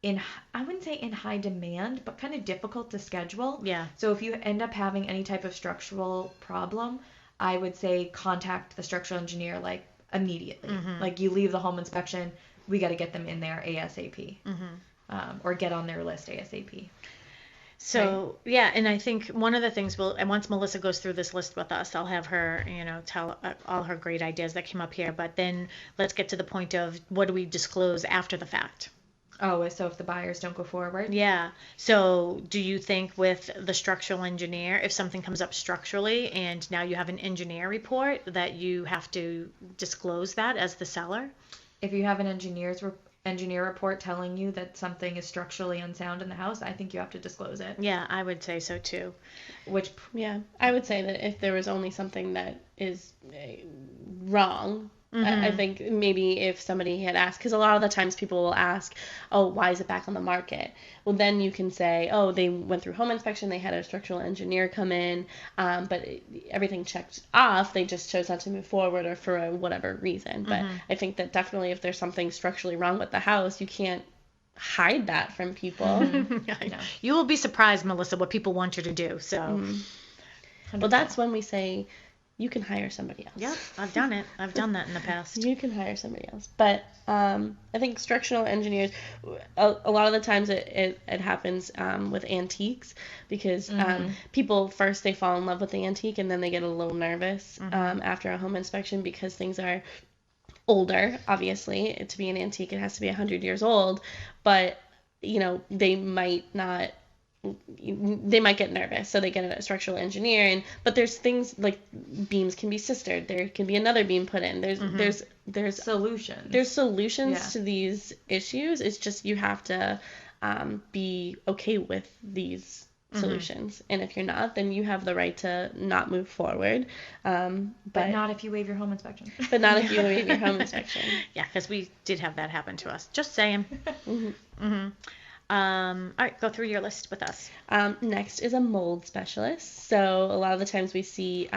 I wouldn't say in high demand, but kind of difficult to schedule. Yeah. So if you end up having any type of structural problem, I would say contact the structural engineer like immediately. Like you leave the home inspection, we got to get them in there ASAP, or get on their list ASAP. So, right? Yeah, and I think one of the things, and once Melissa goes through this list with us, I'll have her, tell all her great ideas that came up here. But then let's get to the point of what do we disclose after the fact? Oh, so if the buyers don't go forward? Yeah. So do you think with the structural engineer, if something comes up structurally and now you have an engineer report, that you have to disclose that as the seller? If you have an engineer report telling you that something is structurally unsound in the house, I think you have to disclose it. Yeah, I would say so too. I would say that if there was only something that is wrong, I think maybe if somebody had asked, because a lot of the times people will ask, oh, why is it back on the market? Well, then you can say, oh, they went through home inspection, they had a structural engineer come in, but everything checked off, they just chose not to move forward or for whatever reason. But I think that definitely if there's something structurally wrong with the house, you can't hide that from people. You will be surprised, Melissa, what people want you to do. So, well, that's when we say, you can hire somebody else. Yep, I've done it. I've done that in the past. You can hire somebody else. But I think structural engineers, a lot of the times it happens with antiques, because people first, they fall in love with the antique and then they get a little nervous after a home inspection because things are older. Obviously, to be an antique, it has to be 100 years old. But, they might get nervous, so they get a structural engineer, but there's things like beams can be sistered, there can be another beam put in, there's solutions to these issues. It's just you have to be okay with these solutions, and if you're not, then you have the right to not move forward, but not if you waive your home inspection. Yeah, because we did have that happen to us, just saying. All right, go through your list with us. Next is a mold specialist. So a lot of the times we see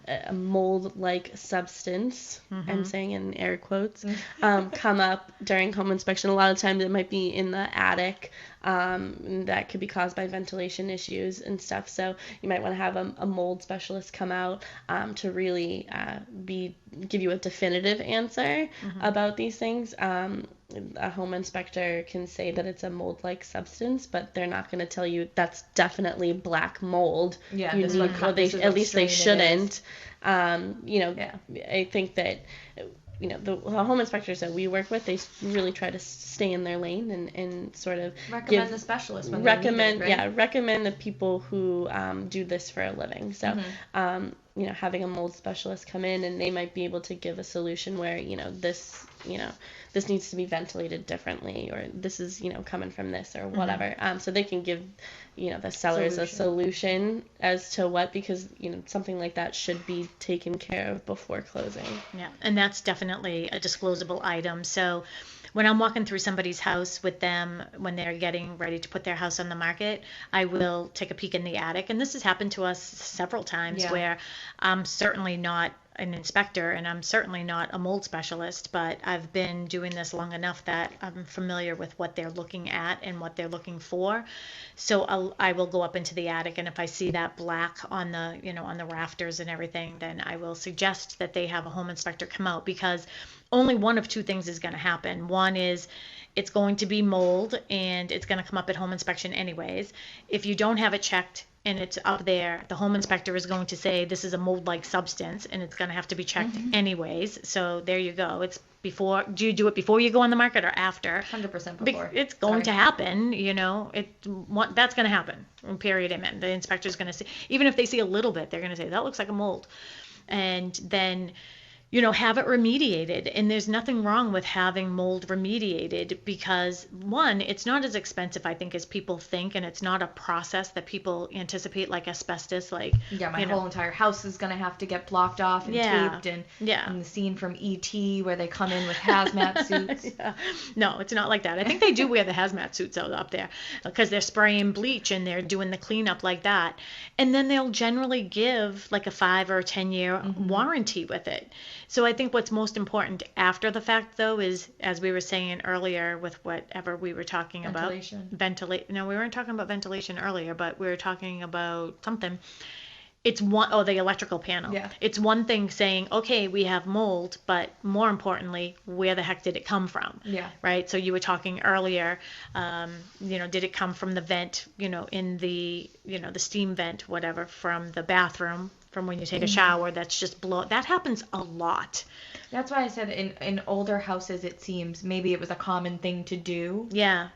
a mold-like substance, I'm saying in air quotes, come up during home inspection. A lot of times it might be in the attic. That could be caused by ventilation issues and stuff. So you might want to have a mold specialist come out to really give you a definitive answer about these things. A home inspector can say that it's a mold-like substance, but they're not going to tell you that's definitely black mold. Yeah, you need, or they, at least they shouldn't. I think that the home inspectors that we work with, they really try to stay in their lane and sort of recommend the specialist when they need it, right? Recommend the people who do this for a living. So having a mold specialist come in, and they might be able to give a solution where this needs to be ventilated differently, or this is coming from this or whatever. So they can give the sellers a solution as to what, because something like that should be taken care of before closing. Yeah, and that's definitely a disclosable item. So when I'm walking through somebody's house with them when they're getting ready to put their house on the market, I will take a peek in the attic. And this has happened to us several times where I'm certainly not an inspector and I'm certainly not a mold specialist, but I've been doing this long enough that I'm familiar with what they're looking at and what they're looking for. So I will go up into the attic, and if I see that black on the on the rafters and everything, then I will suggest that they have a home inspector come out, because only one of two things is going to happen. One is it's going to be mold, and it's going to come up at home inspection anyways. If you don't have it checked and it's up there, the home inspector is going to say this is a mold-like substance, and it's going to have to be checked anyways. So there you go. It's before. Do you do it before you go on the market or after? 100% before. It's going to happen. That's going to happen. Period. Amen. The inspector's going to see, even if they see a little bit, they're going to say that looks like a mold, and then have it remediated. And there's nothing wrong with having mold remediated, because one, it's not as expensive, I think, as people think, and it's not a process that people anticipate, like asbestos. Like, my whole entire house is going to have to get blocked off and taped, and the scene from E.T. where they come in with hazmat suits. No, it's not like that. I think they do wear the hazmat suits out up there because they're spraying bleach and they're doing the cleanup like that. And then they'll generally give like a 5 or 10 year warranty with it. So I think what's most important after the fact, though, is, as we were saying earlier with whatever we were talking about. Ventilation. No, we weren't talking about ventilation earlier, but we were talking about something. It's the electrical panel. Yeah. It's one thing saying, okay, we have mold, but more importantly, where the heck did it come from? Yeah. Right? So you were talking earlier, did it come from the vent, in the, the steam vent, whatever, from the bathroom, from when you take a shower, that's just that happens a lot. That's why I said in older houses, it seems maybe it was a common thing to do. Yeah.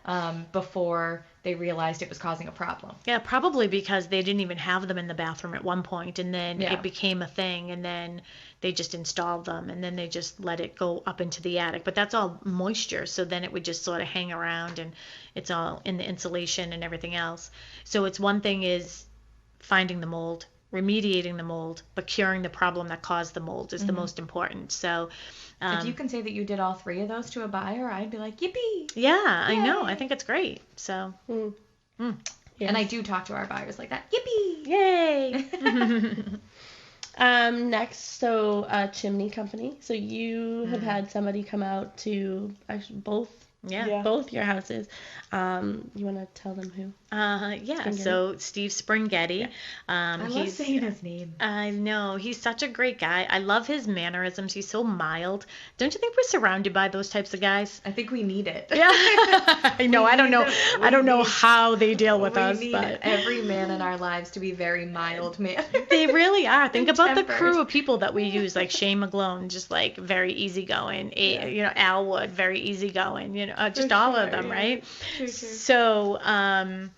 Before they realized it was causing a problem. Yeah, probably because they didn't even have them in the bathroom at one point, and then it became a thing, and then they just installed them, and then they just let it go up into the attic. But that's all moisture, so then it would just sort of hang around, and it's all in the insulation and everything else. So it's one thing is finding the mold, remediating the mold, but curing the problem that caused the mold is the most important. So if you can say that you did all three of those to a buyer, I'd be like, yippee! Yeah, yay! I know. I think it's great. So, Yes. And I do talk to our buyers like that. Yippee! Yay! Next, so chimney company. So you have had somebody come out to actually both your houses. You want to tell them who? So Steve Springhetti. I love saying his name. I know. He's such a great guy. I love his mannerisms. He's so mild. Don't you think we're surrounded by those types of guys? I think we need it. Yeah. I know. I don't know how they deal with us. But every man in our lives to be very mild man. They really are. Think about the crew of people that we use, like Shane McGlone, just like very easygoing. Al Wood, very easygoing. Just all of them, right? Sure. So,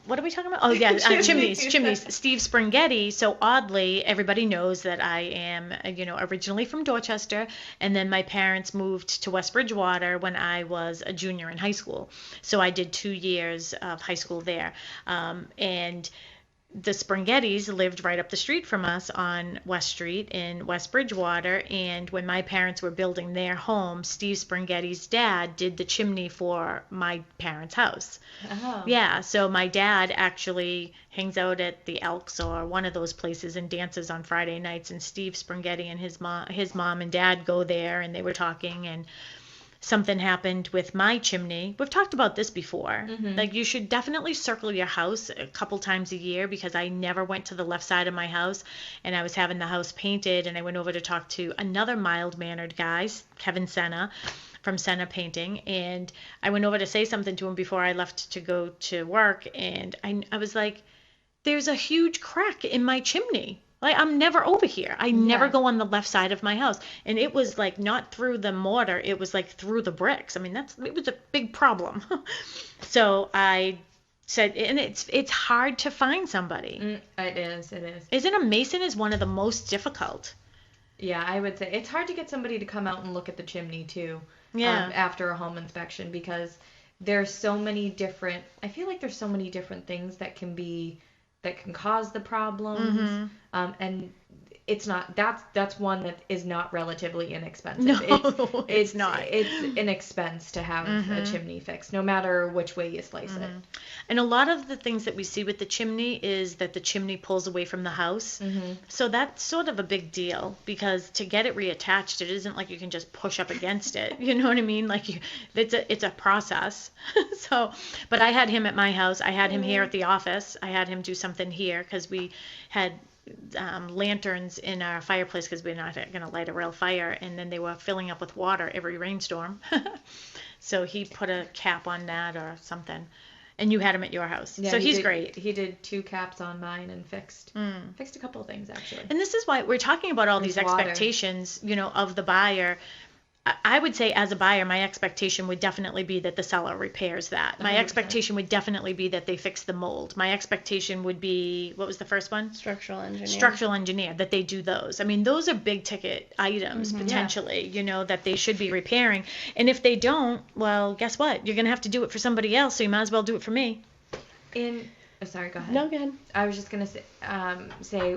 what are we talking about? Oh, yeah, chimneys. Steve Springhetti. So oddly, everybody knows that I am, originally from Dorchester, and then my parents moved to West Bridgewater when I was a junior in high school. So I did 2 years of high school there, and the Springhettis lived right up the street from us on West Street in West Bridgewater. And when my parents were building their home, Steve Springhetti's dad did the chimney for my parents' house. Oh. Yeah, so my dad actually hangs out at the Elks or one of those places and dances on Friday nights. And Steve Springhetti and his mom and dad go there, and they were talking, and something happened with my chimney. We've talked about this before. Like, you should definitely circle your house a couple times a year, because I never went to the left side of my house, and I was having the house painted, and I went over to talk to another mild-mannered guy, Kevin Senna, from Senna Painting, and I went over to say something to him before I left to go to work, and I was like, there's a huge crack in my chimney. Like, I'm never over here. I never go on the left side of my house. And it was like not through the mortar, it was like through the bricks. I mean, it was a big problem. So I said, and it's hard to find somebody. It is. Isn't a mason is one of the most difficult? Yeah, I would say it's hard to get somebody to come out and look at the chimney too. Yeah. After a home inspection, because there's so many different. I feel like there's so many different things that can cause the problems, and it's not, that's one that is not relatively inexpensive. No, it's not. It's an expense to have a chimney fixed, no matter which way you slice it. And a lot of the things that we see with the chimney is that the chimney pulls away from the house. So that's sort of a big deal, because to get it reattached, it isn't like you can just push up against it. You know what I mean? Like, it's a process. So, but I had him at my house. I had him here at the office. I had him do something here because we had lanterns in our fireplace, because we're not going to light a real fire, and then they were filling up with water every rainstorm. So he put a cap on that or something. And you had him at your house. Yeah, so he's great. He did 2 caps on mine and fixed a couple of things, actually. And this is why we're talking about all these expectations, of the buyer. I would say, as a buyer, my expectation would definitely be that the seller repairs that. My 100%. expectation would definitely be that they fix the mold. My expectation would be, what was the first one? Structural engineer, that they do those. I mean, those are big ticket items, potentially, that they should be repairing. And if they don't, well, guess what? You're going to have to do it for somebody else, so you might as well do it for me. Sorry, go ahead. No, go ahead. I was just going to say,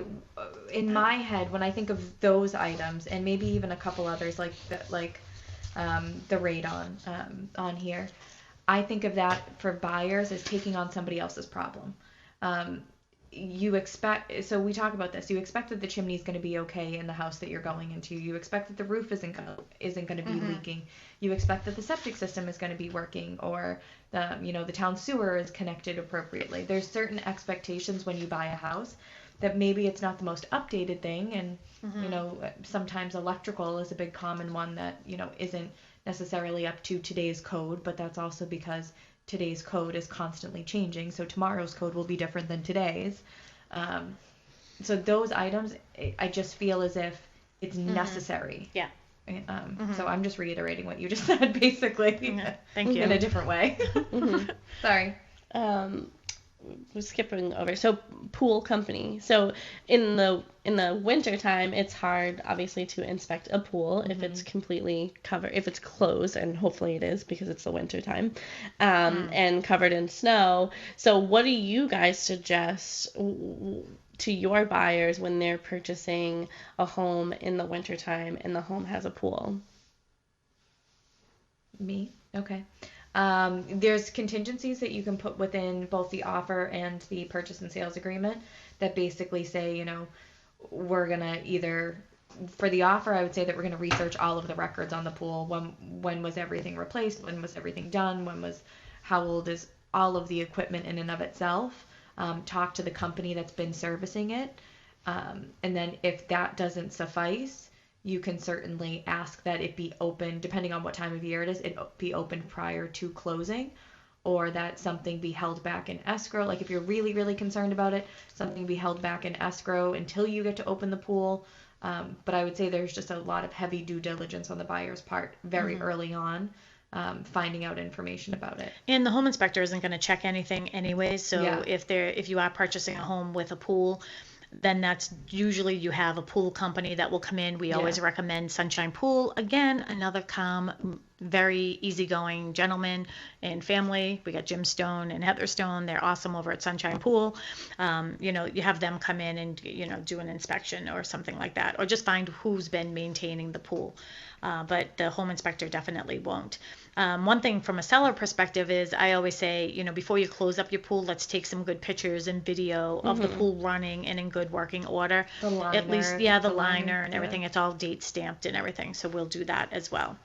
in my head, when I think of those items, and maybe even a couple others like that, like the radon on here, I think of that for buyers as taking on somebody else's problem. So we talk about this. You expect that the chimney is going to be okay in the house that you're going into. You expect that the roof isn't going to be leaking. You expect that the septic system is going to be working, or the town sewer is connected appropriately. There's certain expectations when you buy a house that maybe it's not the most updated thing, and sometimes electrical is a big common one that isn't necessarily up to today's code, but that's also because today's code is constantly changing, so tomorrow's code will be different than today's. So those items, I just feel as if it's necessary. Yeah. So I'm just reiterating what you just said, basically. Thank you. In a different way. Sorry. We're skipping over. So pool company. So in the winter time, it's hard, obviously, to inspect a pool if it's completely covered, if it's closed, and hopefully it is because it's the winter time, and covered in snow. So what do you guys suggest to your buyers when they're purchasing a home in the wintertime and the home has a pool? Me? Okay. There's contingencies that you can put within both the offer and the purchase and sales agreement that basically say, we're going to either, for the offer, I would say that we're going to research all of the records on the pool. When was everything replaced? When was everything done? How old is all of the equipment in and of itself? Talk to the company that's been servicing it. And then if that doesn't suffice, you can certainly ask that it be open, depending on what time of year it is, it be open prior to closing, or that something be held back in escrow. Like if you're really, really concerned about it, something be held back in escrow until you get to open the pool. But I would say there's just a lot of heavy due diligence on the buyer's part very early on, finding out information about it. And the home inspector isn't going to check anything anyways. So if you are purchasing a home with a pool, then that's usually you have a pool company that will come in. We always recommend Sunshine Pool. Again, another calm very easygoing gentlemen and family. We got Jim Stone and Heather Stone. They're awesome over at Sunshine Pool. You have them come in and, do an inspection or something like that, or just find who's been maintaining the pool. But the home inspector definitely won't. One thing from a seller perspective is I always say, before you close up your pool, let's take some good pictures and video of the pool running and in good working order. The liner. At least, the liner and everything. It's all date stamped and everything. So we'll do that as well.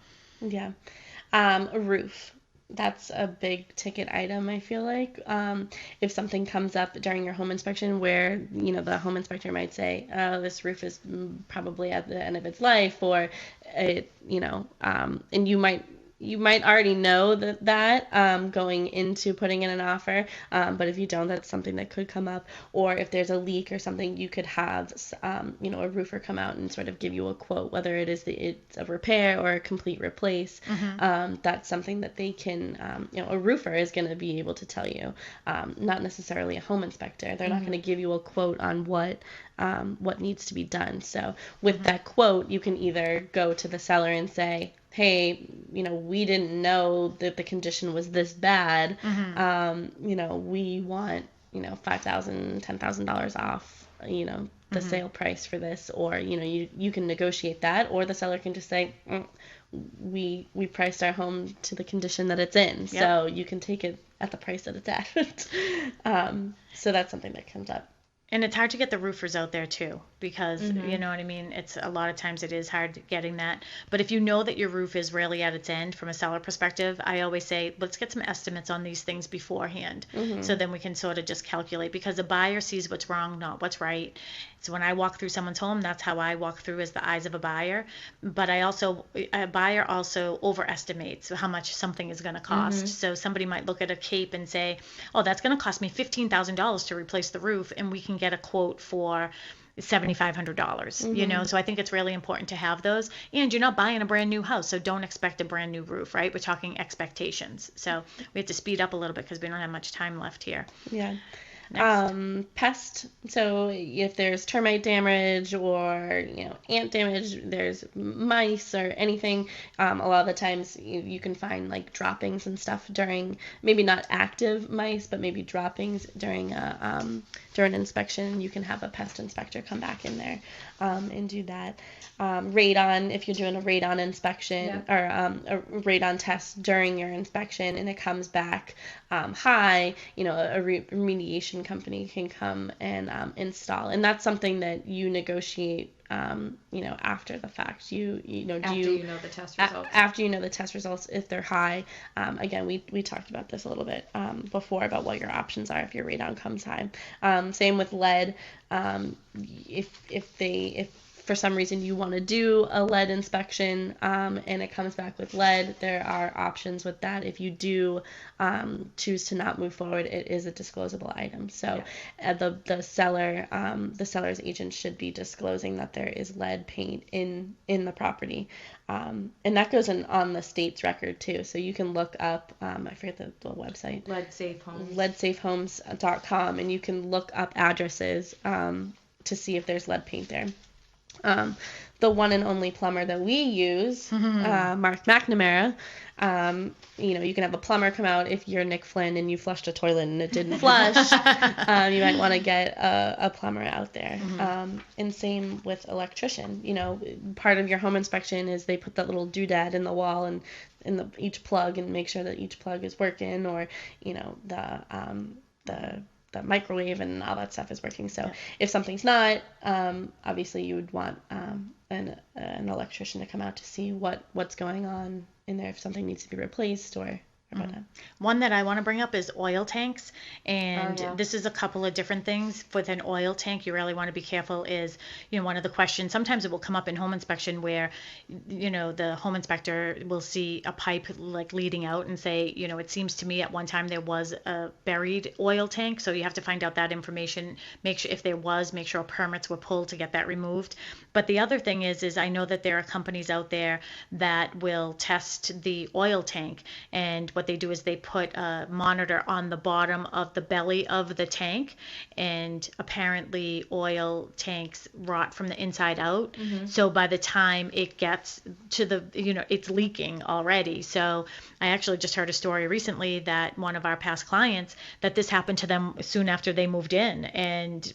Yeah. A roof. That's a big ticket item, I feel like. If something comes up during your home inspection where, the home inspector might say, oh, this roof is probably at the end of its life, or it, and you might already know that going into putting in an offer, but if you don't, that's something that could come up. Or if there's a leak or something, you could have a roofer come out and sort of give you a quote, whether it's a repair or a complete replace. That's something that they can, a roofer is going to be able to tell you, not necessarily a home inspector. They're not going to give you a quote on what needs to be done. So with that quote, you can either go to the seller and say, hey, we didn't know that the condition was this bad. We want, $5,000, $10,000 off, the sale price for this. Or, you can negotiate that, or the seller can just say, we priced our home to the condition that it's in. Yep. So you can take it at the price that it's at. So that's something that comes up. And it's hard to get the roofers out there too, because you know what I mean? It's a lot of times it is hard getting that. But if you know that your roof is really at its end from a seller perspective, I always say, let's get some estimates on these things beforehand. So then we can sort of just calculate, because a buyer sees what's wrong, not what's right. So when I walk through someone's home, that's how I walk through, as the eyes of a buyer. But a buyer also overestimates how much something is going to cost. So somebody might look at a cape and say, oh, that's going to cost me $15,000 to replace the roof, and we can get a quote for $7,500, so I think it's really important to have those. And you're not buying a brand new house, so don't expect a brand new roof, right? We're talking expectations. So we have to speed up a little bit because we don't have much time left here. Yeah. Pest. So if there's termite damage or, ant damage, there's mice or anything, a lot of the times you can find like droppings and stuff during, maybe not active mice, but maybe droppings during an inspection. You can have a pest inspector come back in there and do that. Radon, if you're doing a radon inspection or a radon test during your inspection and it comes back high, a remediation company can come and install. And that's something that you negotiate, after the fact. After you know the test results. After you know the test results, if they're high. Again, we talked about this a little bit before about what your options are if your radon comes high. Same with lead. If for some reason you want to do a lead inspection and it comes back with lead, there are options with that. If you do choose to not move forward, it is a disclosable item. So the seller's agent should be disclosing that there is lead paint in the property. And that goes on the state's record too. So you can look up, I forget the website. LeadSafeHomes.com, and you can look up addresses to see if there's lead paint there. The one and only plumber that we use, Mark McNamara, you can have a plumber come out if you're Nick Flynn and you flushed a toilet and it didn't flush. You might want to get a plumber out there. And same with electrician. Part of your home inspection is they put that little doodad in the wall and in each plug and make sure that each plug is working, or the microwave and all that stuff is working. So if something's not, obviously you would want an electrician to come out to see what's going on in there, if something needs to be replaced or whatnot. One that I want to bring up is oil tanks, and this is a couple of different things. With an oil tank, you really want to be careful. Is one of the questions, sometimes it will come up in home inspection where the home inspector will see a pipe like leading out and say, it seems to me at one time there was a buried oil tank, so you have to find out that information. Make sure permits were pulled to get that removed. But the other thing is I know that there are companies out there that will test the oil tank, and what what they do is they put a monitor on the bottom of the belly of the tank, and apparently oil tanks rot from the inside out. So by the time it gets to the, it's leaking already. So I actually just heard a story recently that one of our past clients, that this happened to them soon after they moved in, and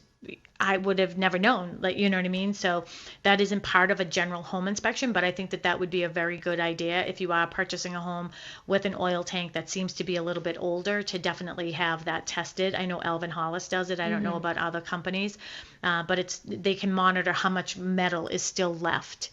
I would have never known, you know what I mean? So that isn't part of a general home inspection, but I think that that would be a very good idea if you are purchasing a home with an oil tank that seems to be a little bit older, to definitely have that tested. I know Elvin Hollis does it. I don't know about other companies, but they can monitor how much metal is still left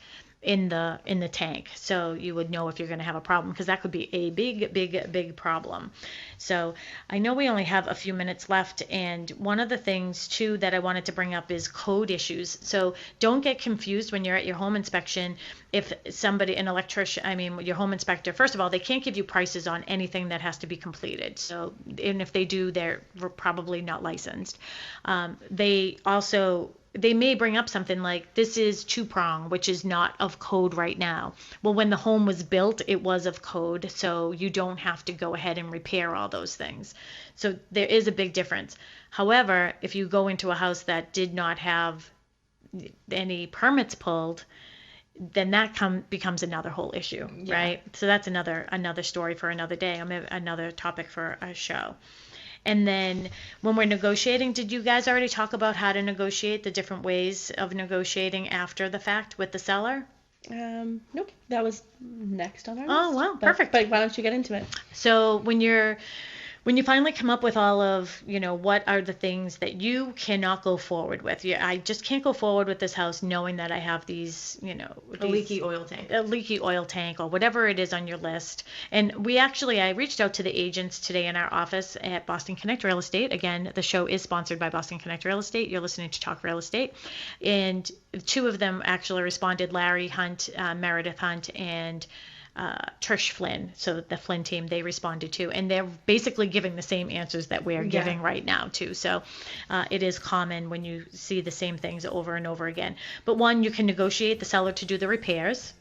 in the tank, so you would know if you're going to have a problem, because that could be a big problem. So I know we only have a few minutes left, and one of the things too that I wanted to bring up is code issues. So don't get confused when you're at your home inspection. If somebody, an electrician, your home inspector, first of all, they can't give you prices on anything that has to be completed. So, and if they do, they're probably not licensed. They may bring up something like, this is 2-prong, which is not of code right now. Well, when the home was built, it was of code, so you don't have to go ahead and repair all those things. So there is a big difference. However, if you go into a house that did not have any permits pulled, then that becomes another whole issue, right? So that's another story for another day, another topic for a show. And then when we're negotiating, did you guys already talk about how to negotiate, the different ways of negotiating after the fact with the seller? Nope. That was next on our list. Oh, wow. Perfect. But why don't you get into it? So when you finally come up with all of, what are the things that you cannot go forward with? I just can't go forward with this house knowing that I have these, a leaky oil tank, or whatever it is on your list. And I reached out to the agents today in our office at Boston Connect Real Estate. Again, the show is sponsored by Boston Connect Real Estate. You're listening to Talk Real Estate. And 2 of them actually responded, Larry Hunt, Meredith Hunt, and Trish Flynn. So the Flynn team, they responded to, and they're basically giving the same answers that we're giving right now too. So it is common when you see the same things over and over again. But one, you can negotiate the seller to do the repairs.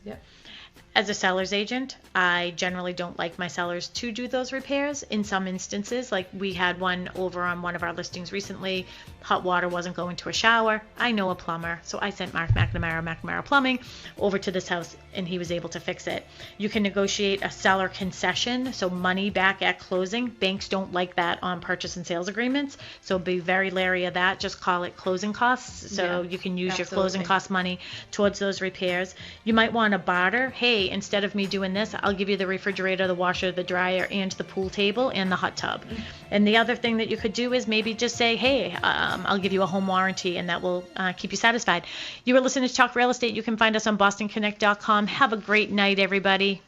As a seller's agent, I generally don't like my sellers to do those repairs. In some instances, like we had one over on one of our listings recently, hot water wasn't going to a shower. I know a plumber, so I sent Mark McNamara Plumbing over to this house, and he was able to fix it. You can negotiate a seller concession, so money back at closing. Banks don't like that on purchase and sales agreements, so be very leery of that. Just call it closing costs, so you can use your closing cost money towards those repairs. You might want to barter. Hey, instead of me doing this, I'll give you the refrigerator, the washer, the dryer, and the pool table, and the hot tub. And the other thing that you could do is maybe just say, hey, I'll give you a home warranty, and that will keep you satisfied. You are listening to Talk Real Estate. You can find us on BostonConnect.com. Have a great night, everybody.